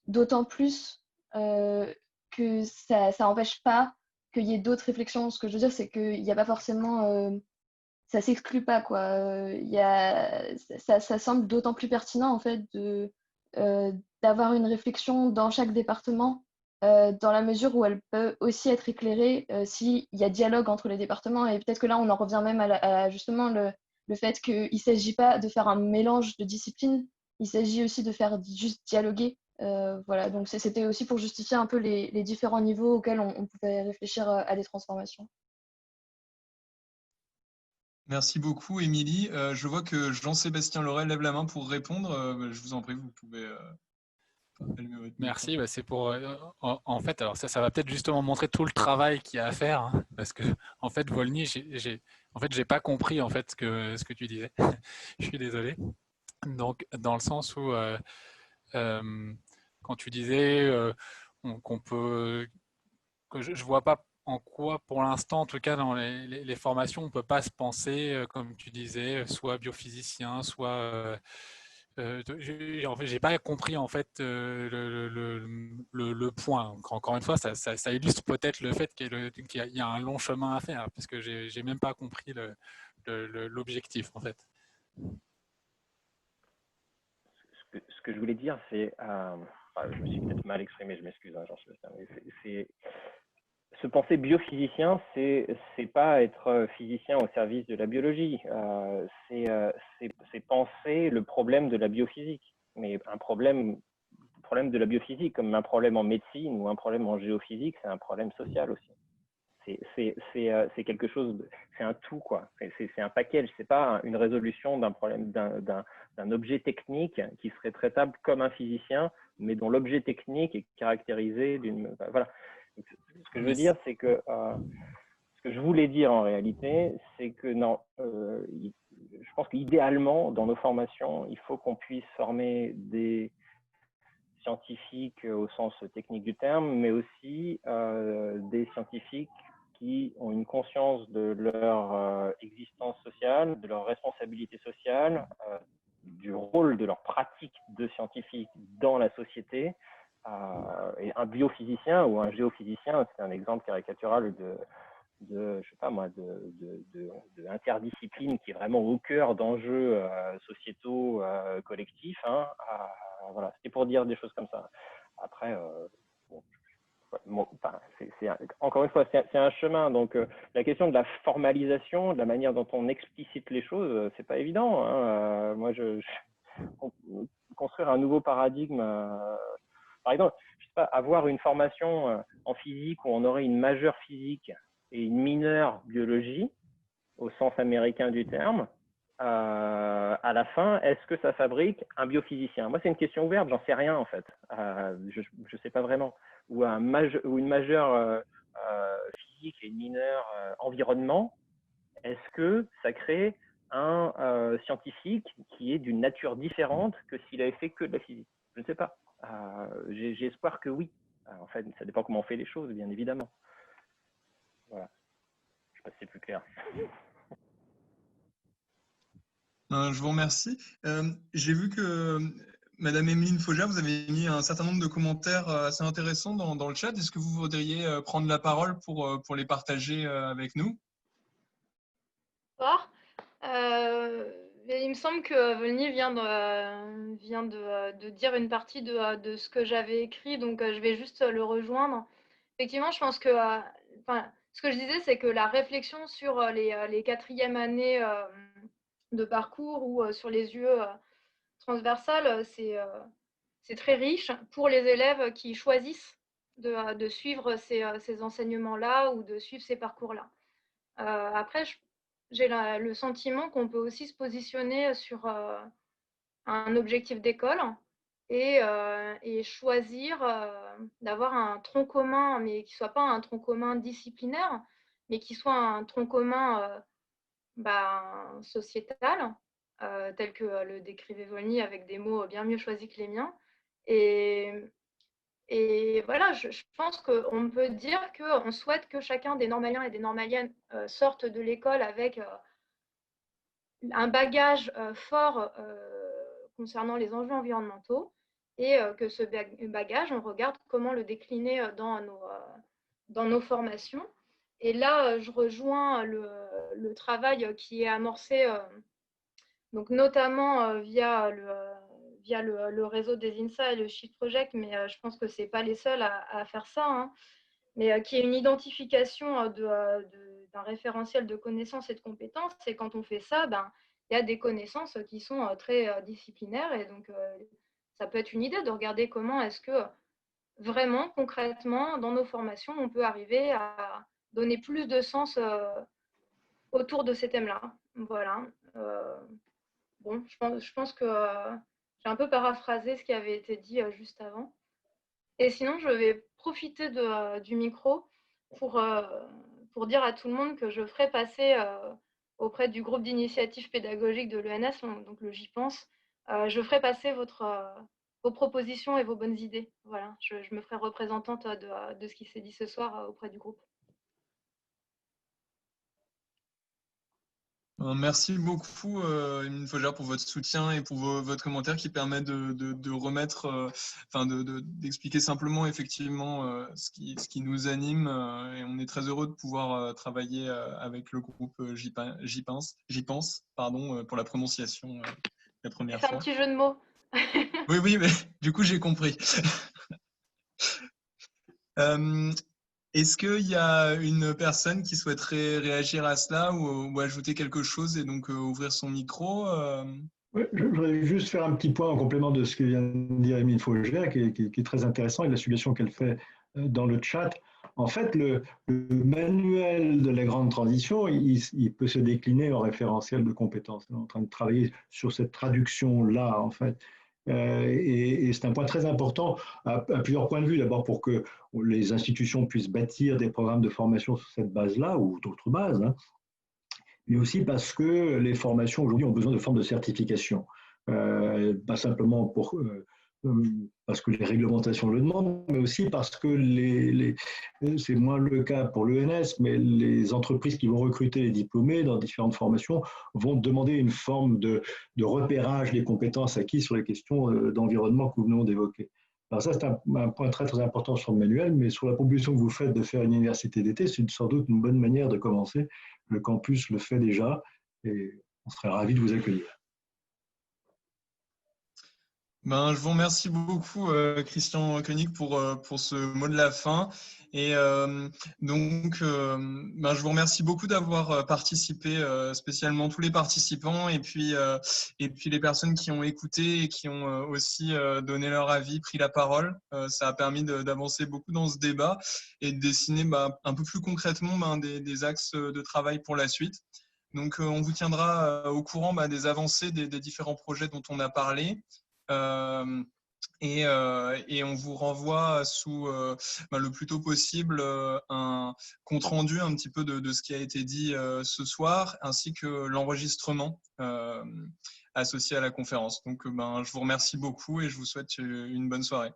d'autant plus que ça n'empêche pas qu'il y ait d'autres réflexions. Ce que je veux dire, c'est qu'il n'y a pas forcément ça s'exclut pas, quoi. Ça semble d'autant plus pertinent en fait d'avoir une réflexion dans chaque département, dans la mesure où elle peut aussi être éclairée s'il y a dialogue entre les départements. Et peut-être que là, on en revient même à justement le fait qu'il ne s'agit pas de faire un mélange de disciplines, il s'agit aussi de faire juste dialoguer. Voilà, donc c'était aussi pour justifier un peu les différents niveaux auxquels on pouvait réfléchir à des transformations. Merci beaucoup, Émilie. Je vois que Jean-Sébastien Laurel lève la main pour répondre. Je vous en prie, vous pouvez allumer votre micro. Merci. C'est pour, en fait, alors ça va peut-être justement montrer tout le travail qu'il y a à faire, hein, parce que en fait, Volny, j'ai pas compris en fait ce que tu disais. Je suis désolé. Donc, dans le sens où quand tu disais qu'on peut, que je vois pas en quoi, pour l'instant, en tout cas dans les formations, on ne peut pas se penser, comme tu disais, soit biophysicien, soit... en fait, j'ai pas compris en fait le point. Encore une fois, ça illustre peut-être le fait qu'il y a un long chemin à faire, parce que j'ai même pas compris l'objectif en fait. Ce que je voulais dire, c'est... je me suis peut-être mal exprimé, je m'excuse, hein, c'est se penser biophysicien, c'est pas être physicien au service de la biologie. C'est penser le problème de la biophysique, mais un problème de la biophysique, comme un problème en médecine ou un problème en géophysique, c'est un problème social aussi. C'est quelque chose, c'est un tout, quoi. C'est un package, c'est pas une résolution d'un problème, d'un objet technique qui serait traitable comme un physicien, mais dont l'objet technique est caractérisé d'une... Voilà. Ce que je veux dire, c'est que ce que je voulais dire en réalité, c'est que non, je pense qu'idéalement, dans nos formations, il faut qu'on puisse former des scientifiques au sens technique du terme, mais aussi des scientifiques qui ont une conscience de leur existence sociale, de leur responsabilité sociale, du rôle de leur pratique de scientifique dans la société. Et un biophysicien ou un géophysicien, c'est un exemple caricatural de je sais pas moi, de interdiscipline qui est vraiment au cœur d'enjeux sociétaux collectifs. Hein, voilà, c'était pour dire des choses comme ça. Après, encore une fois, c'est un chemin. Donc, la question de la formalisation, de la manière dont on explicite les choses, c'est pas évident. Hein. Moi, construire un nouveau paradigme. Par exemple, je sais pas, avoir une formation en physique où on aurait une majeure physique et une mineure biologie, au sens américain du terme, à la fin, est-ce que ça fabrique un biophysicien? Moi, c'est une question ouverte, j'en sais rien en fait. Je ne sais pas vraiment. Ou une majeure physique et une mineure environnement, est-ce que ça crée un scientifique qui est d'une nature différente que s'il avait fait que de la physique? Je ne sais pas. J'ai espoir que oui. En fait, ça dépend comment on fait les choses, bien évidemment. Voilà. Je ne sais pas si c'est plus clair. Je vous remercie. J'ai vu que Madame Emeline Fauja, vous avez mis un certain nombre de commentaires assez intéressants dans le chat. Est-ce que vous voudriez prendre la parole pour les partager avec nous? Bonsoir. Il me semble que Volny vient de dire une partie de ce que j'avais écrit, donc je vais juste le rejoindre. Effectivement, je pense que ce que je disais, c'est que la réflexion sur les quatrièmes années de parcours ou sur les UE transversales, c'est très riche pour les élèves qui choisissent de suivre ces enseignements-là ou de suivre ces parcours-là. Après, j'ai le sentiment qu'on peut aussi se positionner sur un objectif d'école et choisir d'avoir un tronc commun, mais qui ne soit pas un tronc commun disciplinaire, mais qui soit un tronc commun sociétal, tel que le décrivait Volny avec des mots bien mieux choisis que les miens. Et voilà, je pense qu'on peut dire qu'on souhaite que chacun des normaliens et des normaliennes sortent de l'école avec un bagage fort concernant les enjeux environnementaux et que ce bagage, on regarde comment le décliner dans nos formations. Et là, je rejoins le travail qui est amorcé, donc notamment via le réseau des INSA et le Shift Project, mais je pense que ce n'est pas les seuls à faire ça, hein, mais qui est une identification d'un référentiel de connaissances et de compétences. Et quand on fait ça, il y a des connaissances qui sont très disciplinaires. Et donc, ça peut être une idée de regarder comment est-ce que vraiment, concrètement, dans nos formations, on peut arriver à donner plus de sens autour de ces thèmes-là. Voilà. Bon, je pense que j'ai un peu paraphrasé ce qui avait été dit juste avant. Et sinon, je vais profiter du micro pour dire à tout le monde que je ferai passer auprès du groupe d'initiative pédagogique de l'ENS, donc le J'y pense, je ferai passer vos propositions et vos bonnes idées. Voilà, je me ferai représentante de ce qui s'est dit ce soir auprès du groupe. Merci beaucoup, Émeline Fogère, pour votre soutien et pour votre commentaire qui permet de remettre, d'expliquer simplement effectivement ce qui nous anime. Et on est très heureux de pouvoir travailler avec le groupe J'y pense, pardon, pour la prononciation la première fois. C'est un petit jeu de mots. Oui, mais du coup, j'ai compris. Est-ce qu'il y a une personne qui souhaiterait réagir à cela ou ajouter quelque chose et donc ouvrir son micro Oui, je voudrais juste faire un petit point en complément de ce que vient de dire Émeline Fogère, qui est très intéressant, et de la suggestion qu'elle fait dans le chat. En fait, le manuel de la grande transition, il peut se décliner en référentiel de compétences. On est en train de travailler sur cette traduction-là, en fait. Et c'est un point très important à plusieurs points de vue. D'abord, pour que les institutions puissent bâtir des programmes de formation sur cette base-là ou d'autres bases, hein, mais aussi parce que les formations aujourd'hui ont besoin de formes de certification. Pas simplement parce que les réglementations le demandent, mais aussi parce que c'est moins le cas pour l'ENS, mais les entreprises qui vont recruter les diplômés dans différentes formations vont demander une forme de repérage des compétences acquises sur les questions d'environnement que nous venons d'évoquer. Alors ça, c'est un point très très important sur le manuel, mais sur la proposition que vous faites de faire une université d'été, c'est sans doute une bonne manière de commencer. Le campus le fait déjà et on serait ravis de vous accueillir. Je vous remercie beaucoup, Christian Koenig, pour ce mot de la fin. Et je vous remercie beaucoup d'avoir participé, spécialement tous les participants, et puis les personnes qui ont écouté et qui ont aussi donné leur avis, pris la parole. Ça a permis d'avancer beaucoup dans ce débat et de dessiner un peu plus concrètement des axes de travail pour la suite. Donc, on vous tiendra au courant des avancées des différents projets dont on a parlé. Et on vous renvoie sous le plus tôt possible un compte rendu un petit peu de ce qui a été dit ce soir, ainsi que l'enregistrement associé à la conférence. Donc, je vous remercie beaucoup et je vous souhaite une bonne soirée.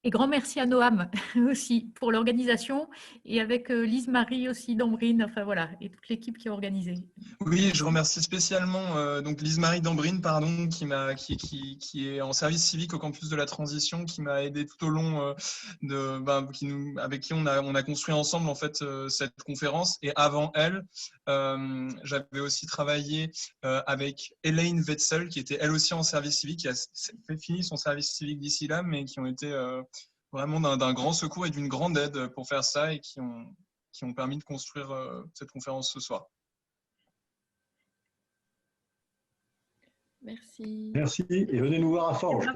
Et grand merci à Noam aussi pour l'organisation et avec Lise-Marie aussi d'Ambrine, enfin voilà, et toute l'équipe qui a organisé. Oui, je remercie spécialement donc Lise-Marie d'Ambrine, pardon, qui est en service civique au campus de la Transition, qui m'a aidé tout au long avec qui on a construit ensemble en fait cette conférence. Et avant elle, j'avais aussi travaillé avec Elaine Wetzel, qui était elle aussi en service civique, qui a fini son service civique d'ici là, mais qui ont été vraiment d'un grand secours et d'une grande aide pour faire ça et qui ont permis de construire cette conférence ce soir. Merci. Merci et venez nous voir à Forges.